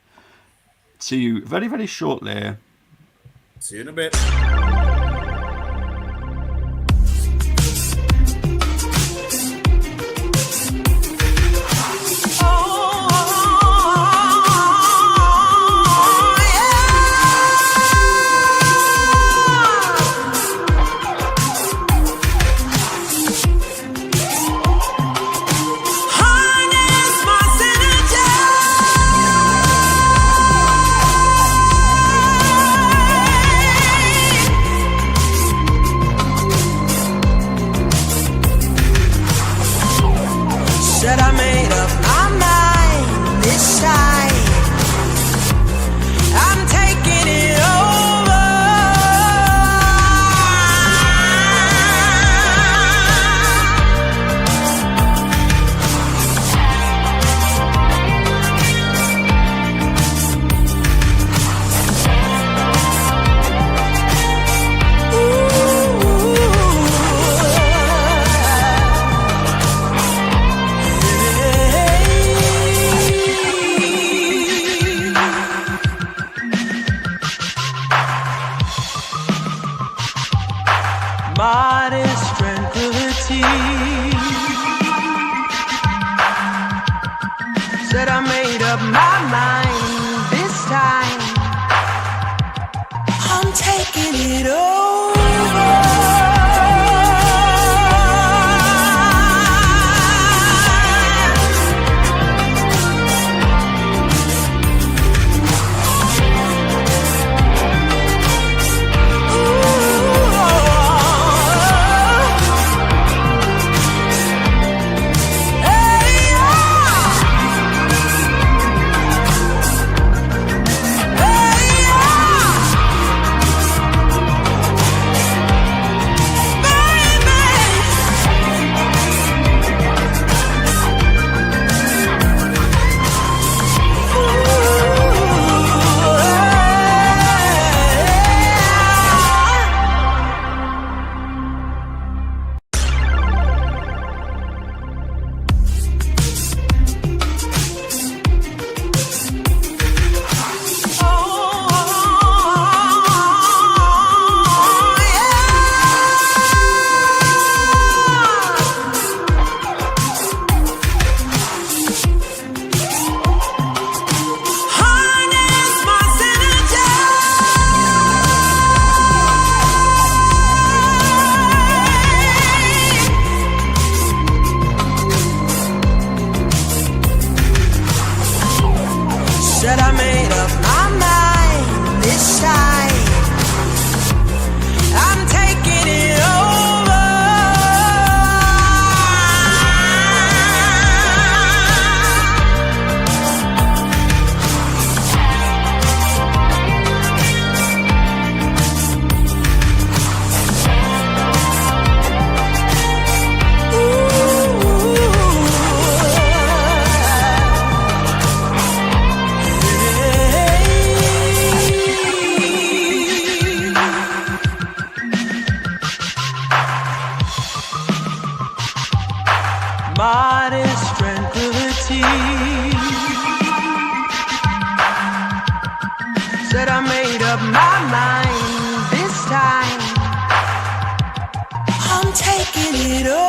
Speaker 1: See you very, very shortly.
Speaker 2: See you in a bit.
Speaker 3: Said I made up my mind this time. I'm taking it over. Modest tranquility. Said I made up my mind this time. I'm taking it over.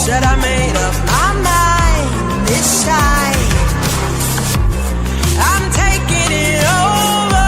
Speaker 3: Said I made up my mind this time. I'm taking it over.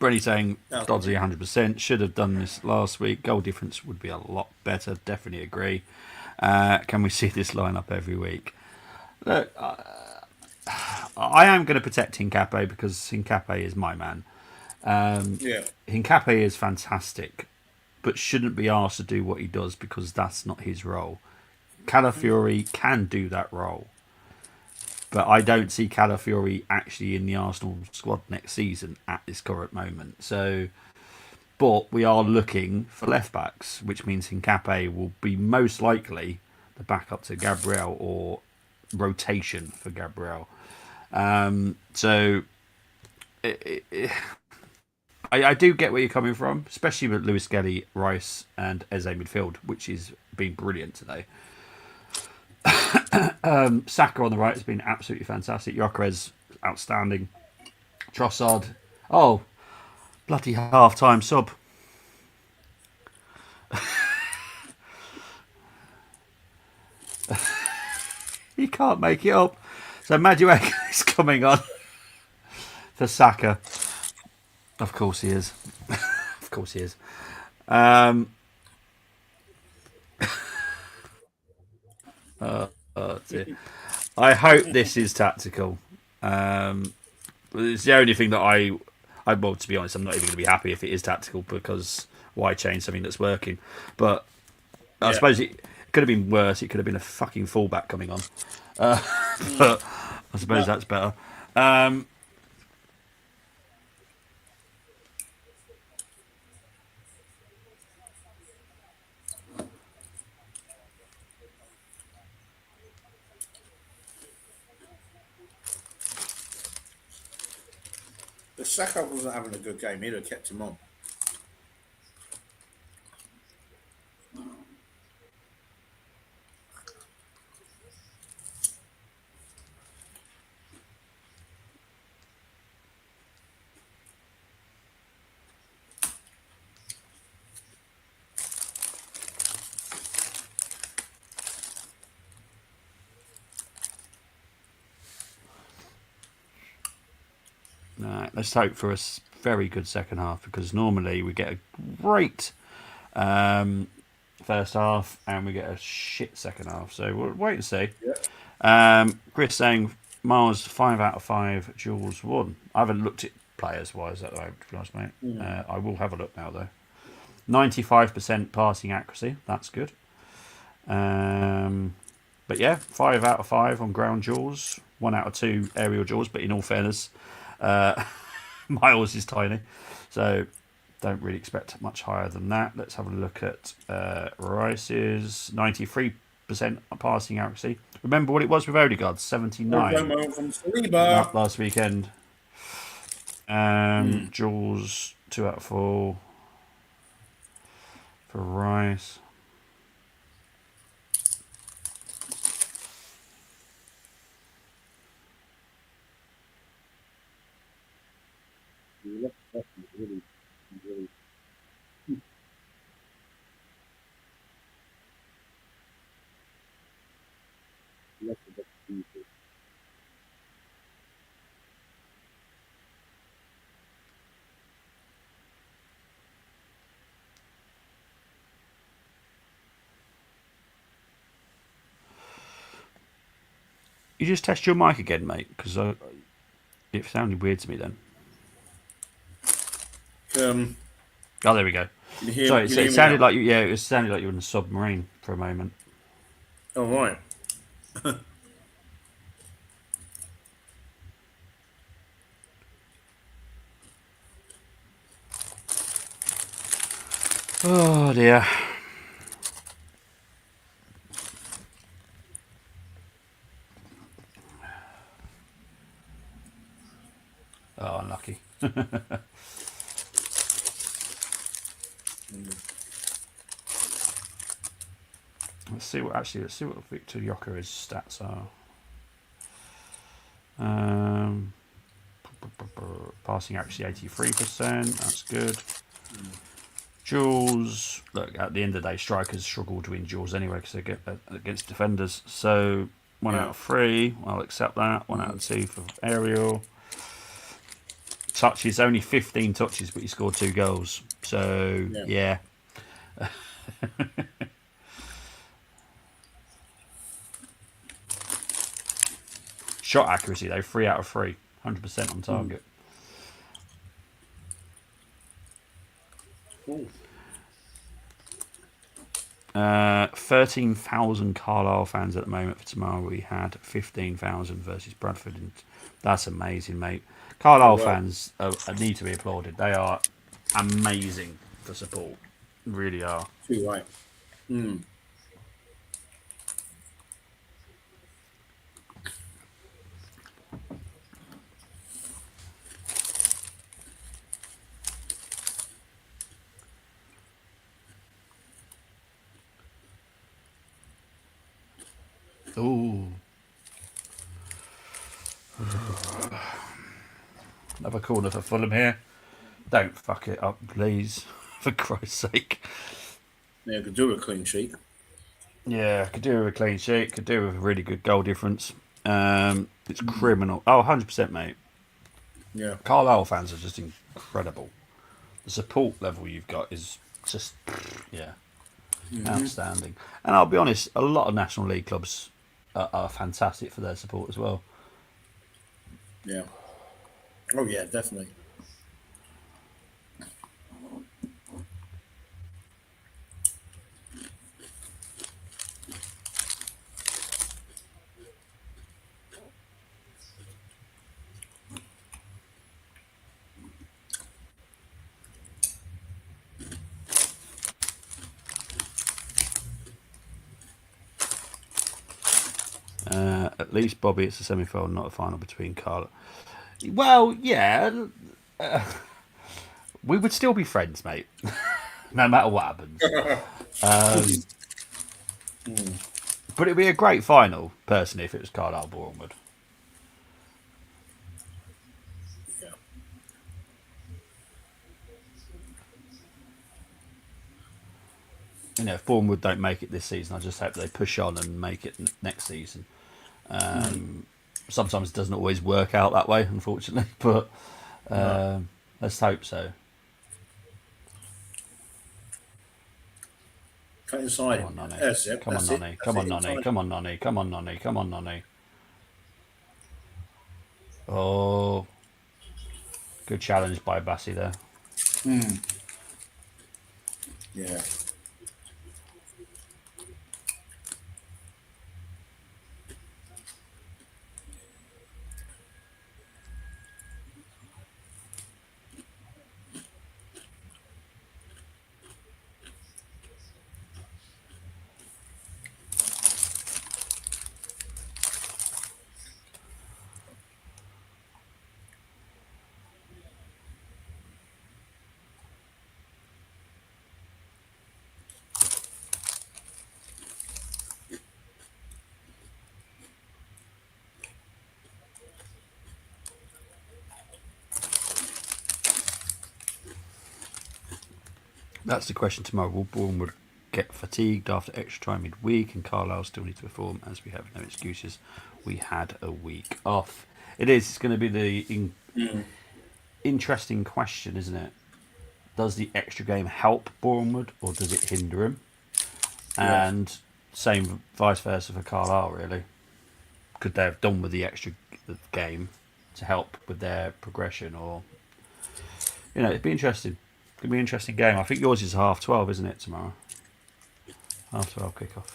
Speaker 1: Brenny saying
Speaker 2: That was
Speaker 1: Dodsley 100%. Should have done this last week. Goal difference would be a lot better. Definitely agree. Can we see this lineup every week? Look, I am going to protect Hincape because Hincape is my man.
Speaker 2: yeah.
Speaker 1: Hincape is fantastic, but shouldn't be asked to do what he does because that's not his role. Calafiori can do that role, but I don't see Calafiori actually in the Arsenal squad next season at this current moment. So, but we are looking for left backs, which means Hincape will be most likely the backup to Gabriel or rotation for Gabriel. So I do get where you're coming from, especially with Lewis Kelly, Rice, and Eze midfield, which has been brilliant today. Saka on the right has been absolutely fantastic. Gyökeres, outstanding. Trossard, oh, bloody half-time sub. He can't make it up. So Madueke is coming on for Saka. Of course he is. Of course he is. Dear. I hope this is tactical. It's the only thing that well, to be honest, I'm not even going to be happy if it is tactical because why change something that's working? But I suppose it could have been worse. It could have been a fucking fullback coming on. But I suppose that's better.
Speaker 2: If Saka wasn't having a good game, he'd have kept him on.
Speaker 1: Right, let's hope for a very good second half because normally we get a great first half and we get a shit second half. So we'll wait and see. Chris saying Mars 5 out of 5, Jules 1. I haven't looked at players wise at the moment, to be honest, mate. I will have a look now though. 95% passing accuracy, that's good. But yeah, 5 out of 5 on ground duels, 1 out of 2 aerial duels. But in all fairness, Miles is tiny, so don't really expect much higher than that. Let's have a look at Rice's 93% passing accuracy. Remember what it was with Odegaard, 79
Speaker 2: From Saliba.
Speaker 1: last weekend. Jules 2 out of 4 for Rice. You just test your mic again, mate, because it sounded weird to me then. Oh, there we go. Sorry, it sounded like you. Yeah, it sounded like you were in a submarine for a moment.
Speaker 2: Oh right.
Speaker 1: Oh dear. Oh, unlucky. Let's see what Victor Gyökeres' stats are. Passing accuracy 83%. That's good. Duels. Look, at the end of the day, strikers struggle to win duels anyway because they get against defenders. So 1 out of 3. I'll accept that. 1 out of 2 for aerial. touches, only 15 touches, but he scored 2 goals. So, yeah. Shot accuracy, though, 3 out of 3. 100% on target. 13,000 Carlisle fans at the moment. For tomorrow, we had 15,000 versus Bradford. And that's amazing, mate. Carlisle fans need to be applauded. They are amazing for support. Really are.
Speaker 2: Too right.
Speaker 1: Ooh. Another corner for Fulham here. Don't fuck it up, please. For Christ's sake.
Speaker 2: Yeah, could do a clean sheet.
Speaker 1: Yeah, could do with a clean sheet. Could do with a really good goal difference. It's criminal. Oh, 100%, mate.
Speaker 2: Yeah.
Speaker 1: Carlisle fans are just incredible. The support level you've got is just, outstanding. And I'll be honest, a lot of National League clubs are fantastic for their support as well.
Speaker 2: Yeah. Oh, yeah, definitely.
Speaker 1: At least, Bobby, it's a semi-final, not a final between Carlisle. Well, yeah. We would still be friends, mate. No matter what happens. But it'd be a great final, personally, if it was Carlisle Bournemouth.
Speaker 2: Yeah.
Speaker 1: You know, if Bournemouth don't make it this season, I just hope they push on and make it next season. Sometimes it doesn't always work out that way, unfortunately, but let's hope so.
Speaker 2: Cut inside.
Speaker 1: Come on, Nonny.
Speaker 2: That's it.
Speaker 1: Come on,
Speaker 2: That's it.
Speaker 1: Nonny.
Speaker 2: That's
Speaker 1: Come on,
Speaker 2: it.
Speaker 1: Nonny.
Speaker 2: Inside.
Speaker 1: Come on, Nonny. Come on, Nonny. Come on, Nonny. Oh, good challenge by Bassi there.
Speaker 2: Yeah.
Speaker 1: That's the question tomorrow. Will Bournemouth get fatigued after extra time midweek, and Carlisle still need to perform as we have no excuses? We had a week off. It is. It's going to be the interesting question, isn't it? Does the extra game help Bournemouth or does it hinder him?
Speaker 2: Yeah.
Speaker 1: And same vice versa for Carlisle, really. Could they have done with the extra game to help with their progression, or it'd be interesting. Could be an interesting game. I think yours is 12:30, isn't it, tomorrow? 12:30 kickoff.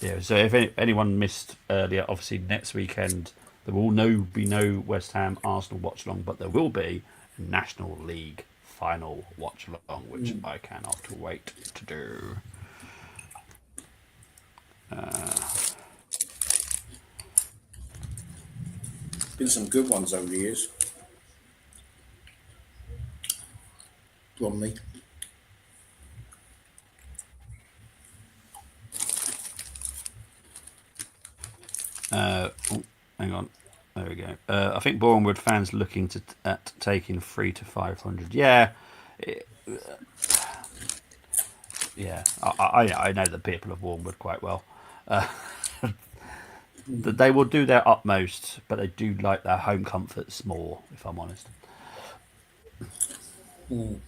Speaker 1: Yeah, so if anyone missed earlier, obviously next weekend there will be no West Ham Arsenal watch-along, but there will be a National League final watch-along, which I cannot wait to do.
Speaker 2: Been some good ones over the years. Bromley.
Speaker 1: Hang on. There we go. I think Bournemouth fans looking at taking 3 to 500. Yeah. Yeah. I know the people of Bournemouth quite well. that they will do their utmost, but they do like their home comforts more, if I'm honest. And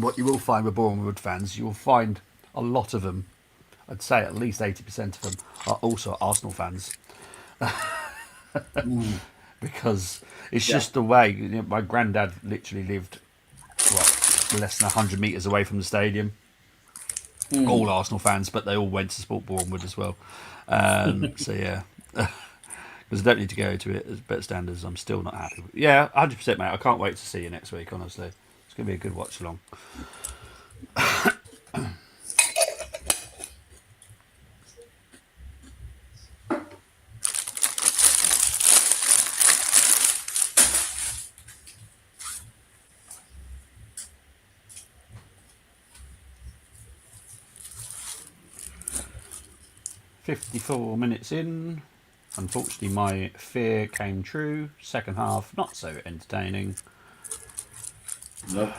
Speaker 1: what you will find with Bournemouth fans, you'll find a lot of them, I'd say at least 80% of them, are also Arsenal fans. Because it's just the way. My granddad literally lived, less than 100 metres away from the stadium. All Arsenal fans, but they all went to support Bournemouth as well. So, yeah. Because I don't need to go to it as better standards. I'm still not happy with it. Yeah, 100%, mate. I can't wait to see you next week, honestly. It's going to be a good watch along. "54 minutes in. Unfortunately, my fear came true. Second half, not so entertaining.
Speaker 2: Nope.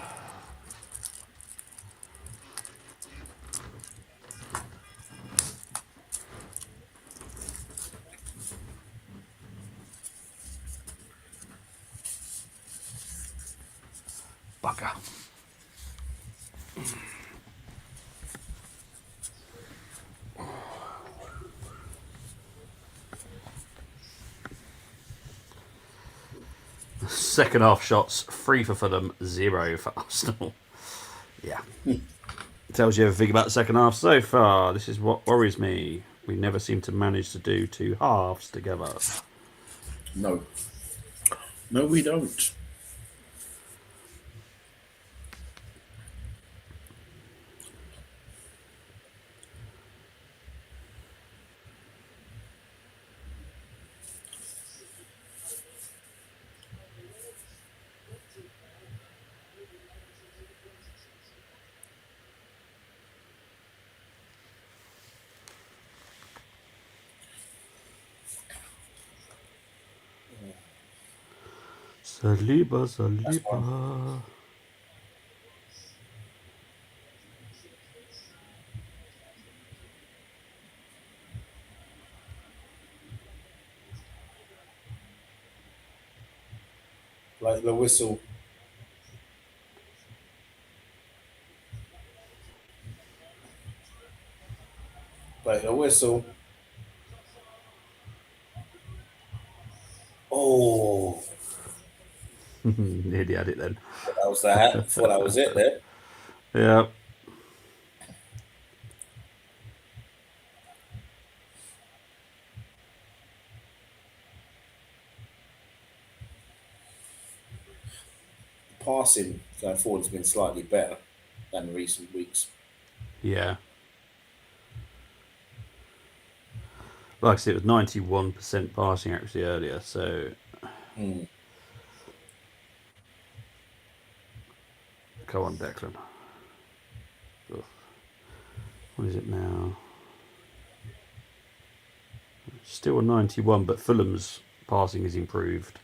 Speaker 1: Bugger." Second half shots, 3 for Fulham, 0 for Arsenal. Yeah. Tells you everything about the second half so far. This is what worries me. We never seem to manage to do 2 halves together.
Speaker 2: No. No, we don't.
Speaker 1: Saliba, Saliba.
Speaker 2: Like the whistle. Like the whistle. Oh,
Speaker 1: Nearly had it then.
Speaker 2: that was that. Thought that was it there.
Speaker 1: Yeah.
Speaker 2: Passing going forward has been slightly better than recent weeks.
Speaker 1: Yeah. Like I said, it was 91% passing accuracy earlier, so come on, Declan. Ugh. What is it now? Still a 91, but Fulham's passing is improved.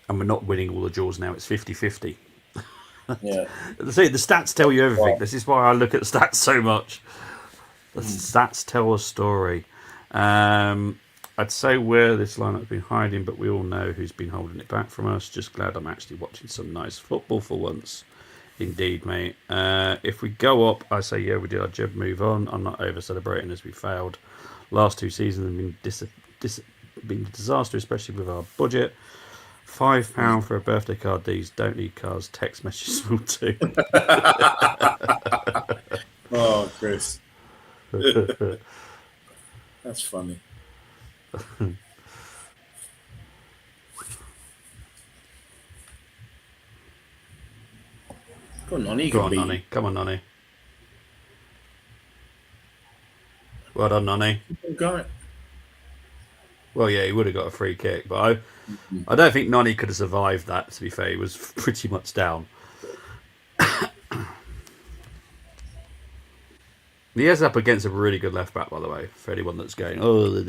Speaker 1: And we're not winning all the duels now, it's 50-50.
Speaker 2: Yeah.
Speaker 1: See, the stats tell you everything.
Speaker 2: Well,
Speaker 1: This is why I look at stats so much. The stats tell a story. I'd say where this lineup's been hiding, but we all know who's been holding it back from us. Just glad I'm actually watching some nice football for once. Indeed, mate. If we go up, I say, yeah, we did our job, move on. I'm not over celebrating as we failed. Last 2 seasons have been a disaster, especially with our budget. £5 for a birthday card. These don't need cars. Text messages will do.
Speaker 2: oh, Chris. That's funny. Go on, Nonny.
Speaker 1: Go on, Nonny. Come on, Nonny. Well done, Nonny.
Speaker 2: Go.
Speaker 1: Well, yeah, he would have got a free kick, but I don't think Nonny could have survived that, to be fair. He was pretty much down. He is up against a really good left back, by the way. For anyone that's going, oh,
Speaker 2: I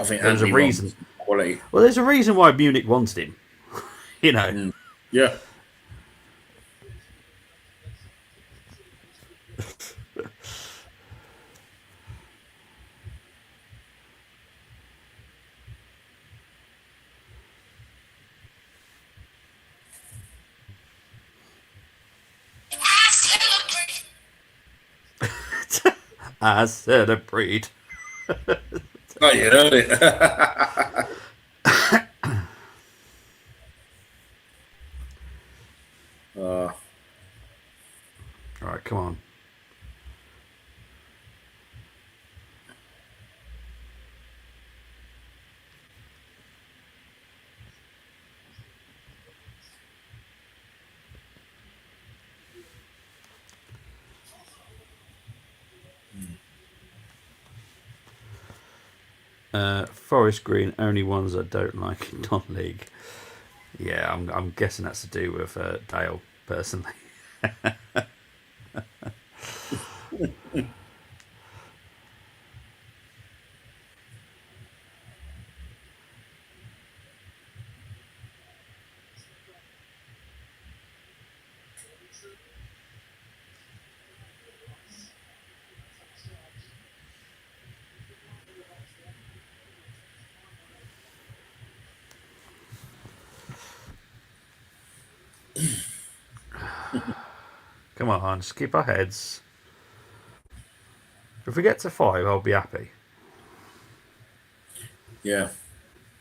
Speaker 2: think
Speaker 1: there's a
Speaker 2: Anthony
Speaker 1: reason.
Speaker 2: Quality.
Speaker 1: Well, there's a reason why Munich wanted him. You know.
Speaker 2: Yeah.
Speaker 1: I celebrate.
Speaker 2: Oh, you heard it.
Speaker 1: All right, come on. Forest Green, only ones I don't like in non-league. Yeah, I'm guessing that's to do with Dale, personally. Come on, just keep our heads. If we get to 5, I'll be happy.
Speaker 2: Yeah.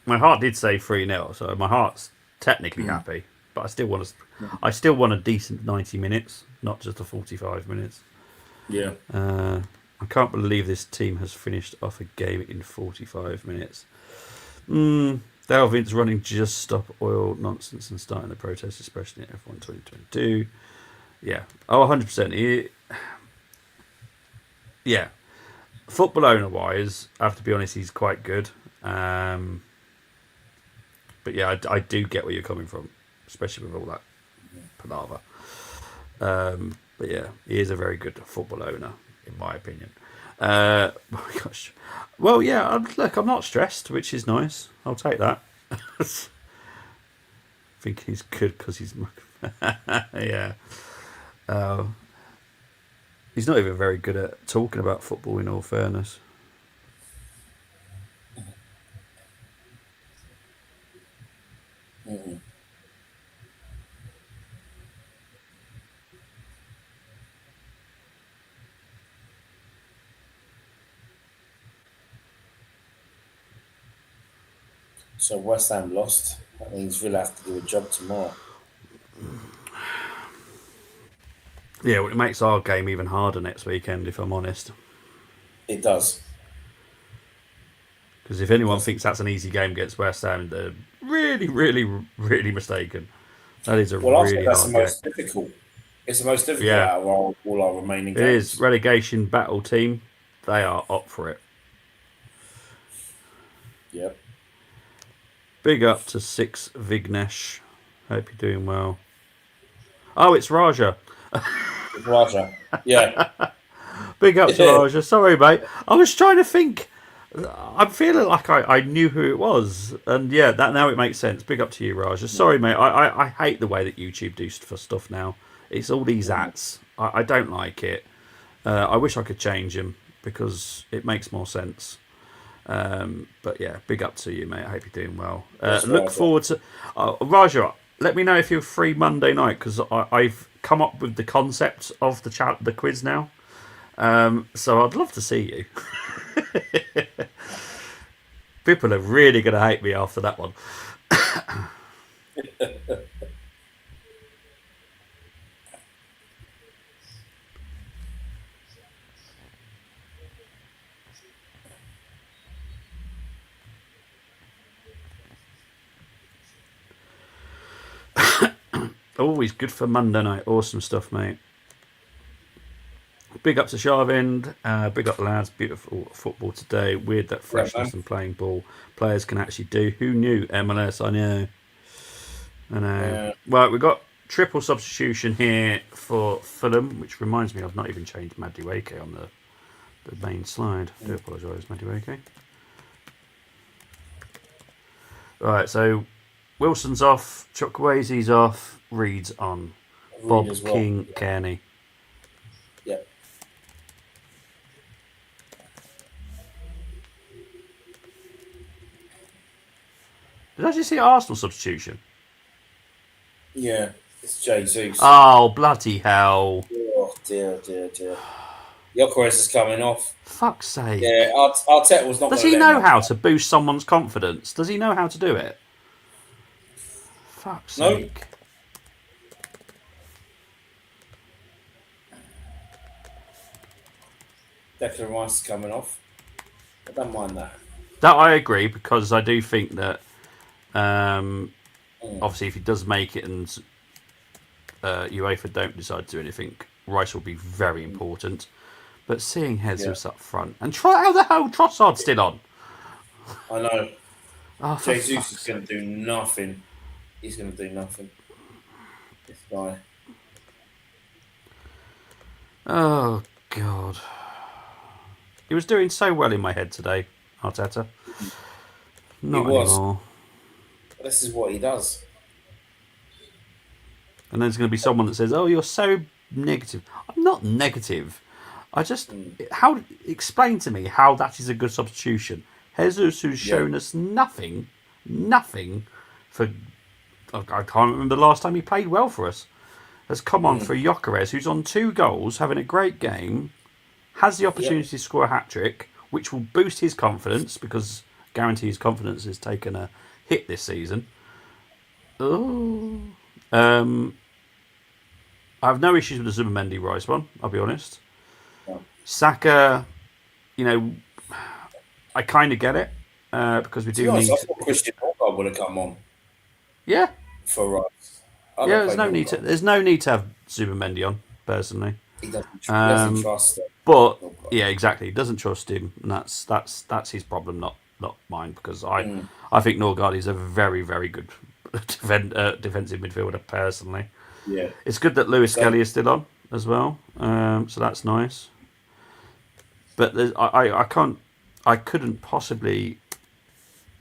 Speaker 1: My heart did say 3-0, so my heart's technically happy. But I still want a decent 90 minutes, not just a 45 minutes.
Speaker 2: Yeah.
Speaker 1: I can't believe this team has finished off a game in 45 minutes. Dalvin's running just stop oil nonsense and starting the protest, especially at F1 2022. Yeah. Oh, 100%. Yeah. Football owner-wise, I have to be honest, he's quite good. But yeah, I do get where you're coming from, especially with all that palaver. But yeah, he is a very good football owner, in my opinion. Oh my gosh. Well, yeah, look, I'm not stressed, which is nice. I'll take that. I think he's good because he's... yeah. He's not even very good at talking about football, in all fairness.
Speaker 2: So West Ham lost. That means Villa have to do a job tomorrow.
Speaker 1: Yeah, well, it makes our game even harder next weekend, if I'm honest.
Speaker 2: It does.
Speaker 1: Because if anyone thinks that's an easy game against West Ham, they're really, really, really mistaken. That is a really
Speaker 2: that's
Speaker 1: hard
Speaker 2: the most
Speaker 1: game.
Speaker 2: difficult. It's the most difficult out of all our remaining games.
Speaker 1: It is. Relegation battle team. They are up for it.
Speaker 2: Yep.
Speaker 1: Big up to 6 Vignesh. Hope you're doing well. Oh, it's Raja.
Speaker 2: Raja. Yeah.
Speaker 1: Big up to Raja. Sorry, mate. I was trying to think. I'm feeling like I knew who it was. And yeah, that now it makes sense. Big up to you, Raja. Sorry, mate. I hate the way that YouTube do for stuff now. It's all these ads. I don't like it. I wish I could change them because it makes more sense. But yeah, big up to you, mate. I hope you're doing well. Look forward to... Raja, let me know if you're free Monday night because I've come up with the concept of the quiz now. So I'd love to see you. People are really going to hate me after that one. Always good for Monday night. Awesome stuff, mate. Big up to Sharvind. Big up, lads. Beautiful football today. Weird that freshness and playing ball players can actually do. Who knew? MLS, I know. I know. Yeah. Well, we've got triple substitution here for Fulham, which reminds me I've not even changed Madueke on the main slide. I do apologise, Madueke. Right, so Wilson's off, Chukwueze's off, Reed's on. Bob,
Speaker 2: as well.
Speaker 1: King, Kearney.
Speaker 2: Yeah.
Speaker 1: Did I just see Arsenal substitution?
Speaker 2: Yeah, it's Jesus.
Speaker 1: Oh, bloody hell.
Speaker 2: Oh, dear. Gyökeres is coming off.
Speaker 1: Fuck's sake.
Speaker 2: Yeah, Arteta was not.
Speaker 1: Does he know how to boost someone's confidence? Does he know how to do it? Fuck's sake.
Speaker 2: Declan Rice is coming off. I don't mind that.
Speaker 1: That I agree, because I do think that obviously if he does make it and UEFA don't decide to do anything, Rice will be very important. But seeing Jesus up front and how the hell Trossard's still on?
Speaker 2: I know.
Speaker 1: Oh,
Speaker 2: Jesus is going to do nothing. He's going to do nothing. This guy.
Speaker 1: Oh God. He was doing so well in my head today, Arteta. Not anymore.
Speaker 2: This is what he does.
Speaker 1: And there's going to be someone that says, "Oh, you're so negative." I'm not negative. I just explain to me how that is a good substitution. Jesus, who's shown us nothing for. I can't remember the last time he played well for us. Has come on for Gyökeres, who's on 2 goals, having a great game, has the opportunity to score a hat-trick, which will boost his confidence, because guarantee his confidence has taken a hit this season. Oh. I have no issues with the Zubimendi Rice one, I'll be honest.
Speaker 2: No.
Speaker 1: Saka, I kind of get it, because we do need...
Speaker 2: I thought Christian Hogard would have come on.
Speaker 1: Yeah.
Speaker 2: For Rice.
Speaker 1: There's no need to have Zubimendi on, personally.
Speaker 2: He doesn't trust him.
Speaker 1: But yeah, exactly. He doesn't trust him, and that's his problem, not mine. Because I think Norgard is a very, very good defensive midfielder. Personally,
Speaker 2: yeah,
Speaker 1: it's good that Lewis Kelly is still on as well. So that's nice. But I couldn't possibly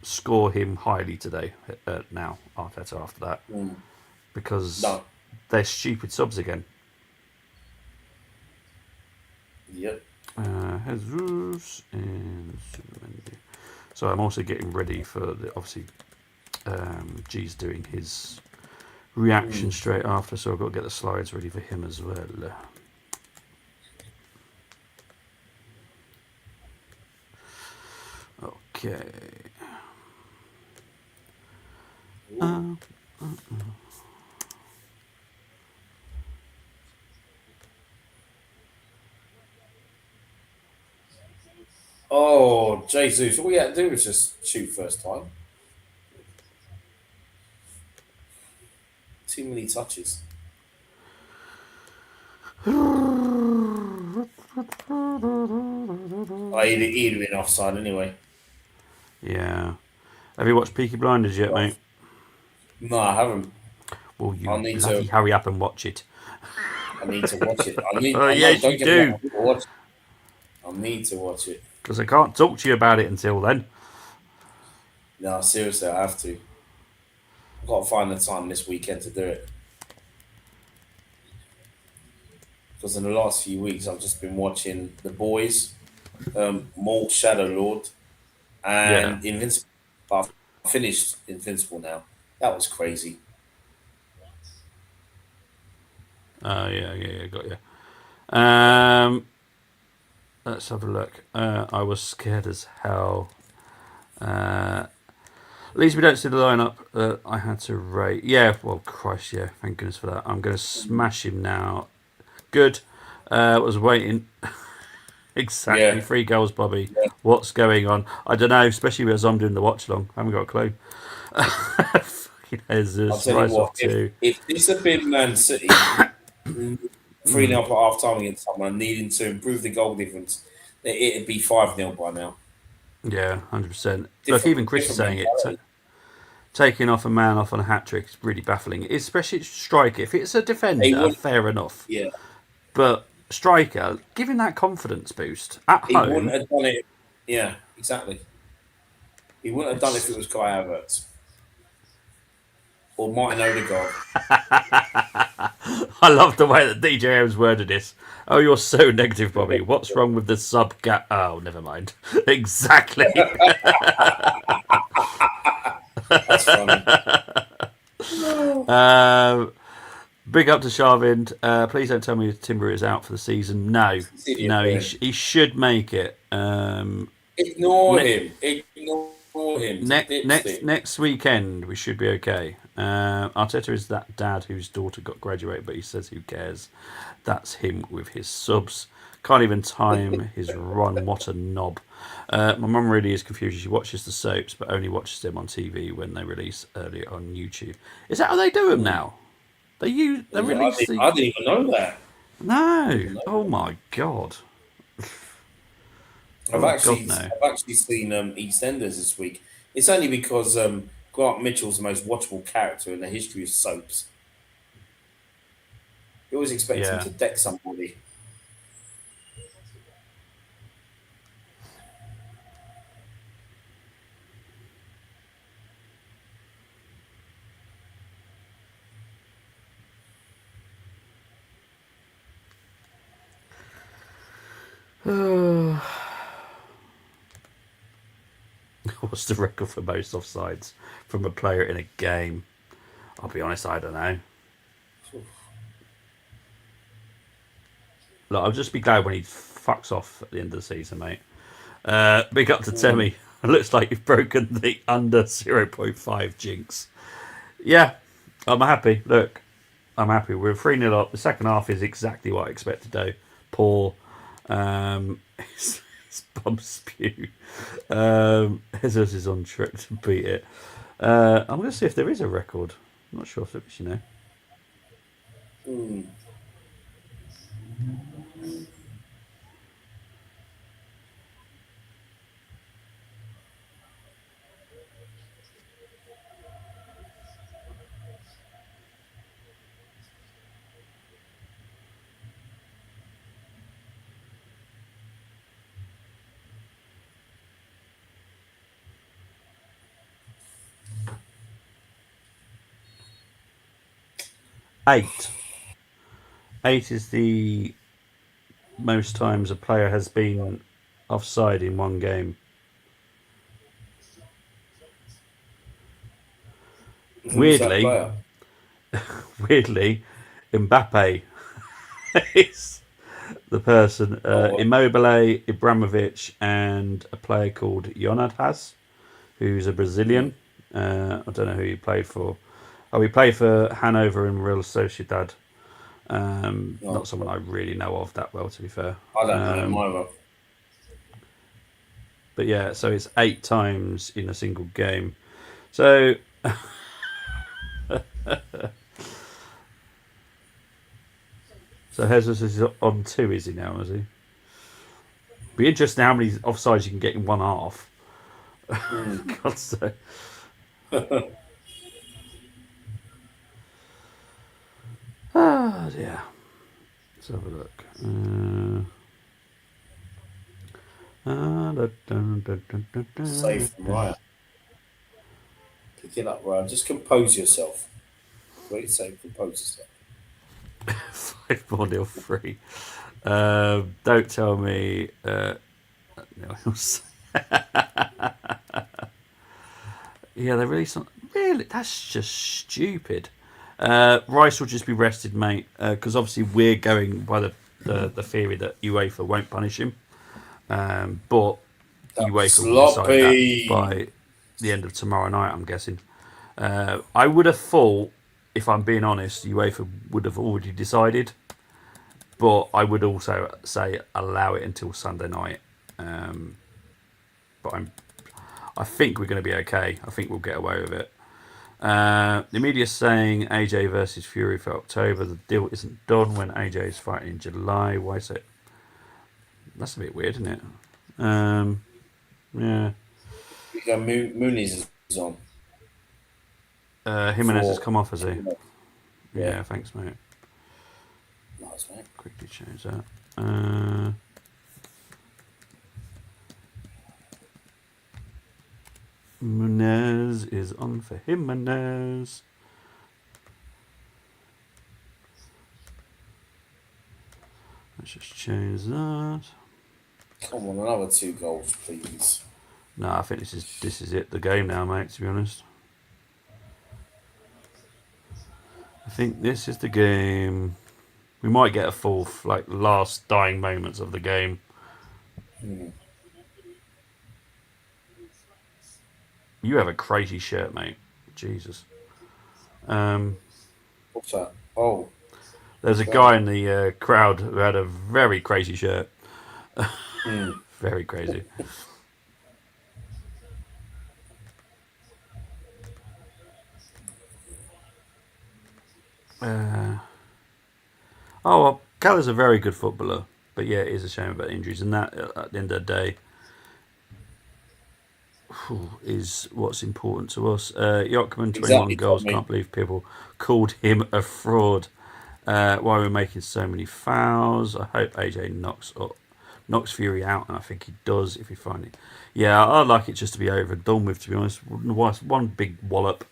Speaker 1: score him highly today. Now Arteta after that. Because they're stupid subs again.
Speaker 2: Yep.
Speaker 1: Jesus and so I'm also getting ready for obviously G's doing his reaction straight after, so I've got to get the slides ready for him as well. Okay.
Speaker 2: Oh, Jesus. All we had to do was just shoot first time. Too many touches. He'd have been offside anyway.
Speaker 1: Yeah. Have you watched Peaky Blinders yet, mate?
Speaker 2: No, I haven't.
Speaker 1: Well, you need to hurry up and watch it.
Speaker 2: I need to watch it.
Speaker 1: Yes, you do.
Speaker 2: I need to watch it.
Speaker 1: Because I can't talk to you about it until then.
Speaker 2: No, seriously, I have to. I've got to find the time this weekend to do it. Because in the last few weeks, I've just been watching The Boys, Maul Shadow Lord, and Invincible. I've finished Invincible now. That was crazy.
Speaker 1: Yeah, got you. Let's have a look. I was scared as hell. At least we don't see the lineup. I had to rate. Yeah, well, Christ, yeah. Thank goodness for that. I'm going to smash him now. Good. Was waiting. Exactly. 3 goals, Bobby. Yeah. What's going on? I don't know, especially as I'm doing the watch-along. I haven't got a clue. Fucking Jesus.
Speaker 2: I'll tell you what, if this had been Man City... 3-0 at half time against someone needing to improve the goal difference, it'd be 5-0 by now.
Speaker 1: Yeah, 100%. Look, even Chris is saying it. taking off a man off on a hat trick is really baffling, especially striker. If it's a
Speaker 2: He
Speaker 1: defender,
Speaker 2: wouldn't.
Speaker 1: fair enough.
Speaker 2: Yeah,
Speaker 1: But striker, giving that confidence boost at
Speaker 2: he wouldn't
Speaker 1: home.
Speaker 2: have done it. Yeah, exactly. He wouldn't have done it if it was Kai Havertz or Martin Odegaard.
Speaker 1: I love the way that DJ M's worded this. Oh, you're so negative, Bobby. What's wrong with the sub gap? Oh, never mind. Exactly.
Speaker 2: That's funny.
Speaker 1: Big up to Sharvind. Please don't tell me Timber is out for the season. No, he should make it.
Speaker 2: Ignore him. Ignore him.
Speaker 1: Next weekend we should be okay. Arteta is that dad whose daughter got graduated, but he says who cares. That's him with his subs. Can't even time his run. What a knob. My mum really is confused. She watches the soaps, but only watches them on TV when they release earlier on YouTube. Is that how they do them now? They release.
Speaker 2: I didn't even know that.
Speaker 1: No. Oh my god.
Speaker 2: I've actually seen EastEnders this week. It's only because Grant Mitchell's the most watchable character in the history of soaps. You always expect him to deck somebody.
Speaker 1: What's the record for most offsides from a player in a game? I'll be honest, I don't know. Look, I'll just be glad when he fucks off at the end of the season, mate. Big up to Temi. It looks like you've broken the under 0.5 jinx. Yeah, I'm happy. Look, I'm happy. We're 3-0 up. The second half is exactly what I expect to do. Poor. His bum spew. Jesus is on track to beat it. I'm going to see if there is a record. I'm not sure if it was, you know. 8. 8 is the most times a player has been offside in one game. Weirdly, Mbappe is the person. Immobile, Ibrahimovic, and a player called Jonad who's a Brazilian. I don't know who he played for. Oh, he played for Hanover and Real Sociedad. Not someone I really know of that well, to be fair.
Speaker 2: I don't know him either.
Speaker 1: But yeah, so it's 8 times in a single game. So so Jesus is on 2, is he now, is he? Be interesting how many offsides you can get in one half. God's sake. Ah, dear. Let's have a look.
Speaker 2: Safe from Ryan. Pick it up, Ryan. Just compose yourself. What do you say? Compose yourself.
Speaker 1: 5-4-0-3. Don't tell me. Yeah, they're really. That's just stupid. Rice will just be rested, mate, because obviously we're going by the theory that UEFA won't punish him, but UEFA will decide that by the end of tomorrow night, I'm guessing. I would have thought, if I'm being honest, UEFA would have already decided, but I would also say allow it until Sunday night. But I think we're going to be okay. I think we'll get away with it. The media's saying AJ versus Fury for October. The deal isn't done when AJ is fighting in July. Why is it? That's a bit weird, isn't it? Yeah.
Speaker 2: Mooney's is on.
Speaker 1: Jimenez has come off, has he?
Speaker 2: Yeah.
Speaker 1: Thanks, mate.
Speaker 2: Nice, mate.
Speaker 1: Quickly change that. Jimenez is on for Jimenez. Let's just change that.
Speaker 2: Come on, another 2 goals, please.
Speaker 1: No, I think this is it. The game now, mate. To be honest, I think this is the game. We might get a fourth, like last dying moments of the game. You have a crazy shirt, mate. Jesus.
Speaker 2: What's that? Oh,
Speaker 1: There's a guy in the crowd who had a very crazy shirt. Very crazy. Well, Keller's a very good footballer, but yeah, it is a shame about injuries, and that at the end of the day is what's important to us. Yorkman, 21 goals.
Speaker 2: Tommy.
Speaker 1: Can't believe people called him a fraud. Why we're making so many fouls. I hope AJ knocks Fury out, and I think he does if he finally. Yeah, I'd like it just to be over and done with. To be honest, one big wallop,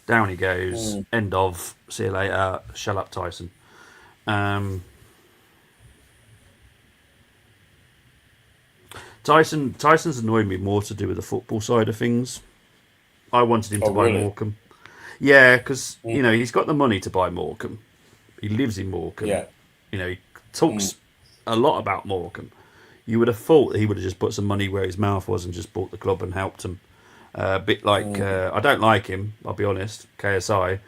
Speaker 1: down he goes. End of. See you later. Shut up, Tyson. Tyson's annoyed me more to do with the football side of things. I wanted him to buy Morecambe. Yeah, because he's got the money to buy Morecambe. He lives in Morecambe.
Speaker 2: Yeah.
Speaker 1: He talks a lot about Morecambe. You would have thought he would have just put some money where his mouth was and just bought the club and helped him. A bit like I don't like him. I'll be honest, KSI,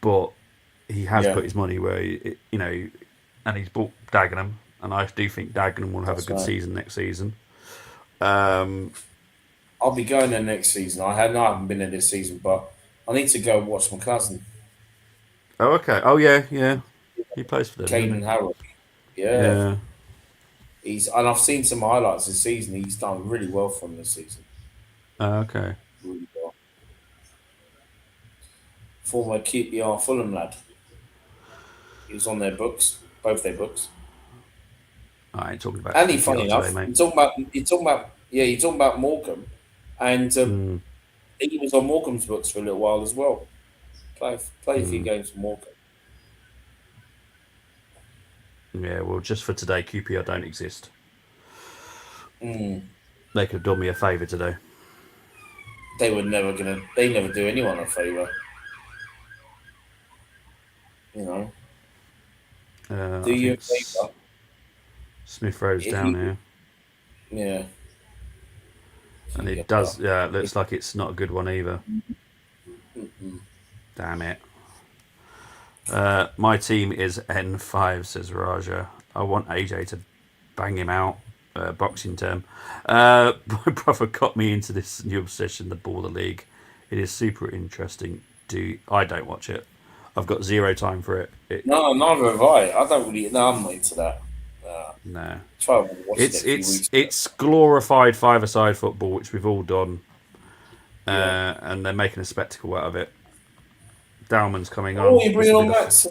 Speaker 1: but he has put his money where and he's bought Dagenham, and I do think Dagenham will have a good season next season.
Speaker 2: I'll be going there next season. I haven't been there this season, but I need to go watch my cousin.
Speaker 1: Oh, okay. Oh, yeah. He plays for them.
Speaker 2: Caden Harrell. Yeah. And I've seen some highlights this season. He's done really well for him this season.
Speaker 1: Okay.
Speaker 2: Really well. Former QPR Fulham lad. He was on their books, both their books.
Speaker 1: I ain't talking about.
Speaker 2: And he, funny enough,
Speaker 1: mate.
Speaker 2: you're talking about Morecambe, and he was on Morecambe's books for a little while as well. Play a few games for Morecambe.
Speaker 1: Yeah, well, just for today, QPR don't exist. They could have done me a favour today.
Speaker 2: They never do anyone a favour. Do you a favour?
Speaker 1: Smith Rowe's down here.
Speaker 2: Yeah.
Speaker 1: And it does, it looks like it's not a good one either. Damn it. My team is N5, says Raja. I want AJ to bang him out. Boxing term. My brother got me into this new obsession, the Baller League. It is super interesting. I don't watch it. I've got zero time for it.
Speaker 2: No, neither have I. I don't really. No, I'm not into that.
Speaker 1: No.
Speaker 2: Try and watch it a few weeks ago.
Speaker 1: It's glorified five-a-side football, which we've all done. And they're making a spectacle out of it. Dowman's coming on.
Speaker 2: Oh, you're bringing on Max.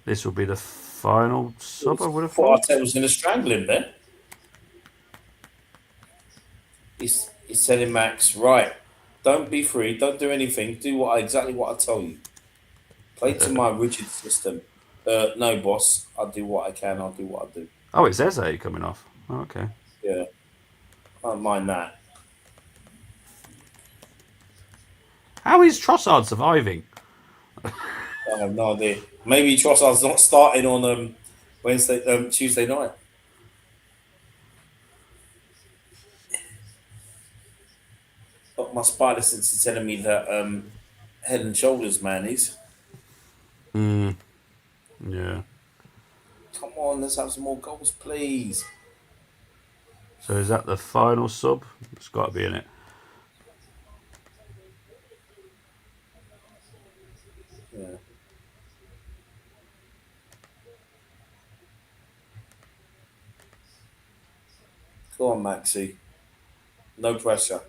Speaker 1: This will be the final sub, I would have
Speaker 2: thought.
Speaker 1: thought.
Speaker 2: I was going to strangle him there. He's telling Max, right, don't be free, don't do anything, do exactly what I tell you. Play to my rigid system. No, boss, I'll do what I can, I'll do what I do.
Speaker 1: Oh, it's Eze coming off. Oh, okay.
Speaker 2: Yeah. I don't mind that.
Speaker 1: How is Trossard surviving?
Speaker 2: I have no idea. Maybe Trossard's not starting on Tuesday night. But my spider sense is telling me that Head and Shoulders man is.
Speaker 1: Yeah.
Speaker 2: Come on, let's have some more goals, please.
Speaker 1: So is that the final sub? It's got to be in it.
Speaker 2: Yeah. Go on, Maxi. No pressure.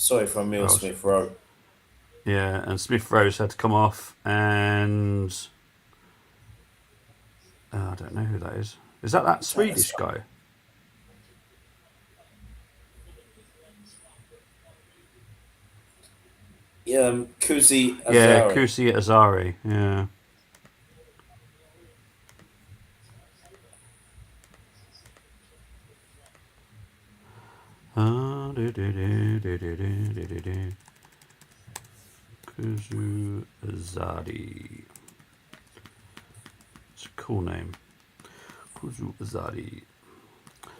Speaker 2: Sorry for Emil
Speaker 1: Oh,
Speaker 2: Smith Rowe.
Speaker 1: yeah, and Smith Rose had to come off, and I don't know who that is. Is that Swedish guy?
Speaker 2: Kuzi
Speaker 1: Yeah,
Speaker 2: Azari.
Speaker 1: Kusi Azari. Yeah. Kuzu Azari. It's a cool name. Kuzu Azari.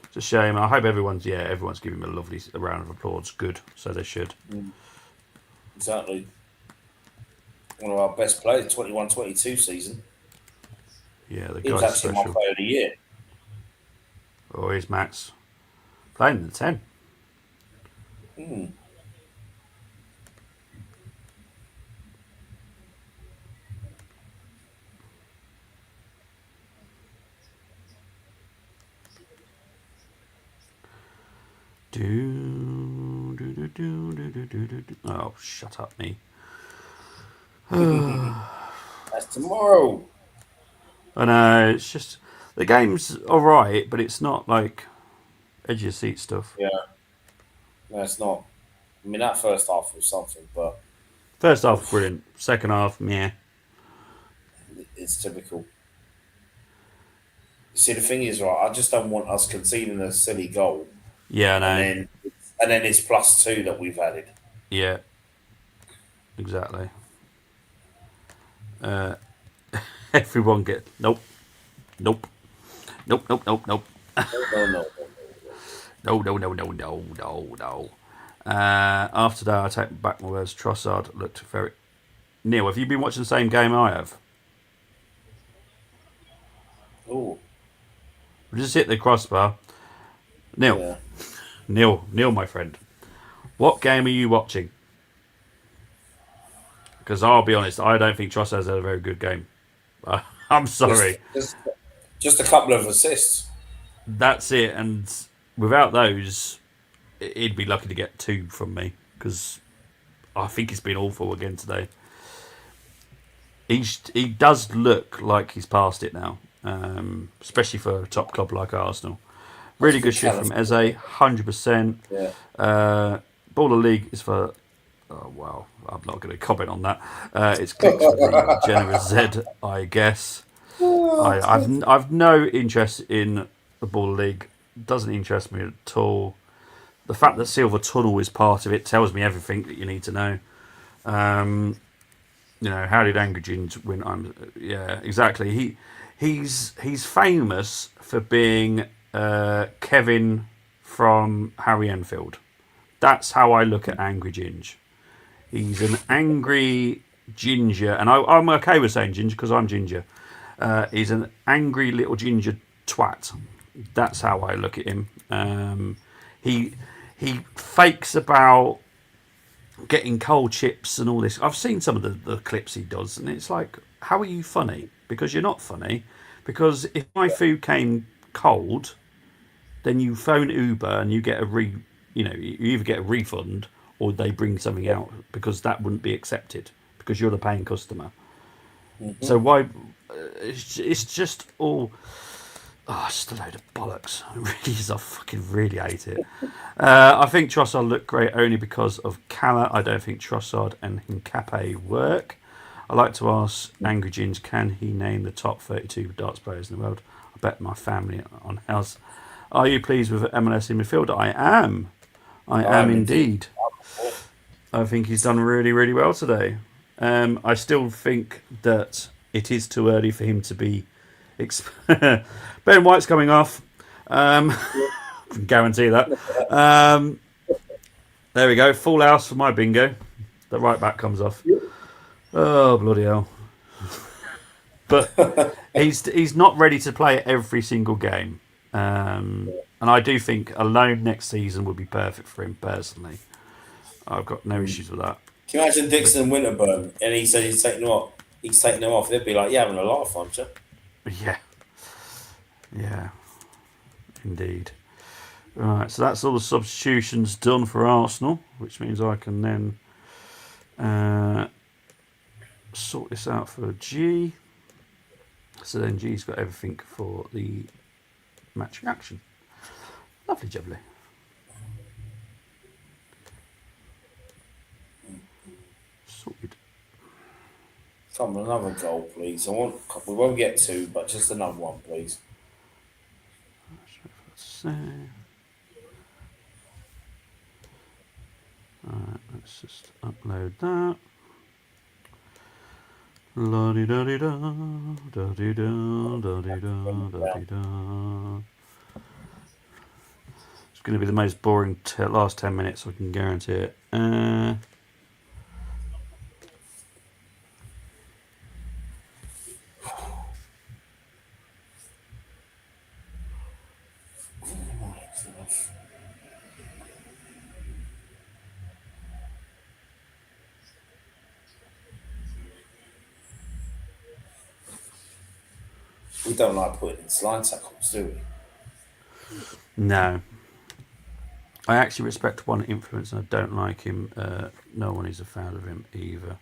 Speaker 1: It's a shame. I hope everyone's giving him a round of applause. Good, so they should.
Speaker 2: Exactly. One of our best players, 21-22 season.
Speaker 1: Yeah, the
Speaker 2: He was
Speaker 1: guy's
Speaker 2: actually my
Speaker 1: special.
Speaker 2: player of the year.
Speaker 1: Oh, here's Max playing the 10. Oh, shut up, me.
Speaker 2: That's tomorrow.
Speaker 1: I know, it's just the game's alright, but it's not like edge of your seat stuff.
Speaker 2: Yeah. No, it's not. I mean, that first half was something, but
Speaker 1: First half, brilliant. Second half, meh.
Speaker 2: it's typical. See, the thing is, right, I just don't want us conceding a silly goal.
Speaker 1: Yeah, I know.
Speaker 2: And then it's +2 that we've added.
Speaker 1: Yeah, exactly. Everyone get nope.
Speaker 2: No.
Speaker 1: No. After that, I take back my words. Trossard looked very. Neil, have you been watching the same game I have?
Speaker 2: Oh.
Speaker 1: Just hit the crossbar. Neil,
Speaker 2: Yeah.
Speaker 1: Neil, my friend. What game are you watching? Because I'll be honest, I don't think Trossard's had a very good game. I'm sorry.
Speaker 2: Just a couple of assists.
Speaker 1: That's it, and without those, he'd be lucky to get 2 from me because I think he's been awful again today. He does look like he's past it now, especially for a top club like Arsenal. Really good shift from Eze, 100%.
Speaker 2: Yeah.
Speaker 1: Baller League is for. Oh wow, I'm not going to comment on that. It's clicks for the generous Z, I guess. I've no interest in the Baller League. Doesn't interest me at all. The fact that Silver Tunnel is part of it tells me everything that you need to know. How did Angrigin win? Yeah, exactly. He's famous for being Kevin from Harry Enfield. That's how I look at Angry Ginge. He's an angry ginger, and I'm okay with saying ginger because I'm ginger. He's an angry little ginger twat. That's how I look at him. He fakes about getting cold chips and all this. I've seen some of the clips he does, and it's like, how are you funny? Because you're not funny. Because if my food came cold, then you phone Uber and you get you either get a refund or they bring something out, because that wouldn't be accepted because you're the paying customer. Mm-hmm. So why? It's just all. Oh, it's just a load of bollocks. It really is. I fucking really hate it. I think Trossard looked great only because of Cala. I don't think Trossard and Hincape work. I like to ask Angry Gins, can he name the top 32 darts players in the world? I bet my family on house. Are you pleased with MLS in midfield? I am. I am indeed. I think he's done really, really well today. I still think that it is too early for him to be. Ben White's coming off. Guarantee that. There we go. Full house for my bingo. The right back comes off. Oh, bloody hell. But he's not ready to play every single game. And I do think a loan next season would be perfect for him personally. I've got no issues with that.
Speaker 2: Can you imagine Dixon and Winterburn and he said he's taking them off? He's taking them off. They'd be like, "Yeah, having a lot of fun, sir."
Speaker 1: Yeah, indeed. Right, so that's all the substitutions done for Arsenal, which means I can then sort this out for G. So then G's got everything for the match reaction. Lovely jubbly. Sorted.
Speaker 2: Come on, another goal, please. We won't get two, but just another one, please.
Speaker 1: Alright, let's just upload that. La di da di da, da di da, da di da, da di da. It's going to be the most boring last 10 minutes, I can guarantee it.
Speaker 2: We don't like putting in slide tackles, do we?
Speaker 1: No. I actually respect one influence and I don't like him. No one is a fan of him either.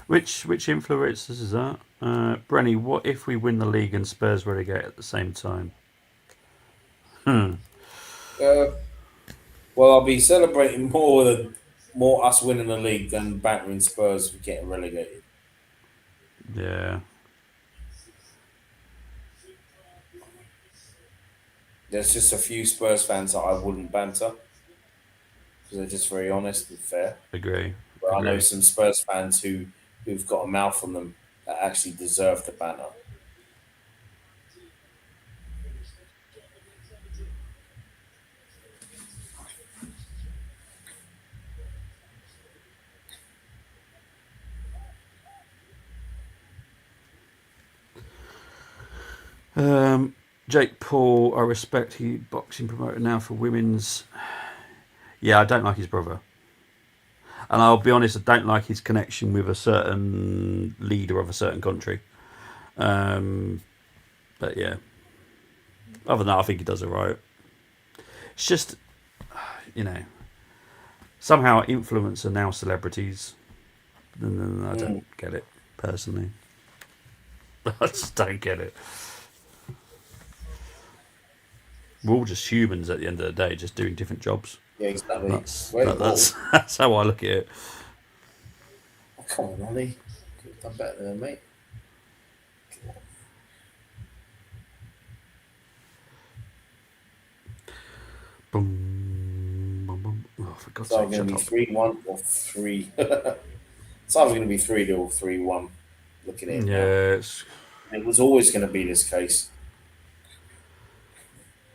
Speaker 1: Which influencers is that? Brenny, what if we win the league and Spurs relegate at the same time?
Speaker 2: Well, I'll be celebrating more us winning the league than bantering Spurs for getting relegated.
Speaker 1: Yeah.
Speaker 2: There's just a few Spurs fans that I wouldn't banter because they're just very honest and fair.
Speaker 1: Agree.
Speaker 2: But I know some Spurs fans who've got a mouth on them that actually deserve the banter.
Speaker 1: Jake Paul, I respect. He boxing promoter now for women's. Yeah, I don't like his brother. And I'll be honest, I don't like his connection with a certain leader of a certain country. But yeah. Other than that, I think he does it right. It's just, somehow influencers are now celebrities. And I don't get it, personally. I just don't get it. We're all just humans at the end of the day, just doing different jobs.
Speaker 2: Yeah, exactly.
Speaker 1: That's how I look at it.
Speaker 2: Oh, come on, Ollie. Could have done better than me.
Speaker 1: Boom, boom, boom. Oh, for God's
Speaker 2: It's
Speaker 1: sake,
Speaker 2: either going to
Speaker 1: shut
Speaker 2: be
Speaker 1: up.
Speaker 2: 3-1 or 3. It's either going to be 3-0 or 3-1. Looking at it now.
Speaker 1: Yes.
Speaker 2: It was always going to be this case.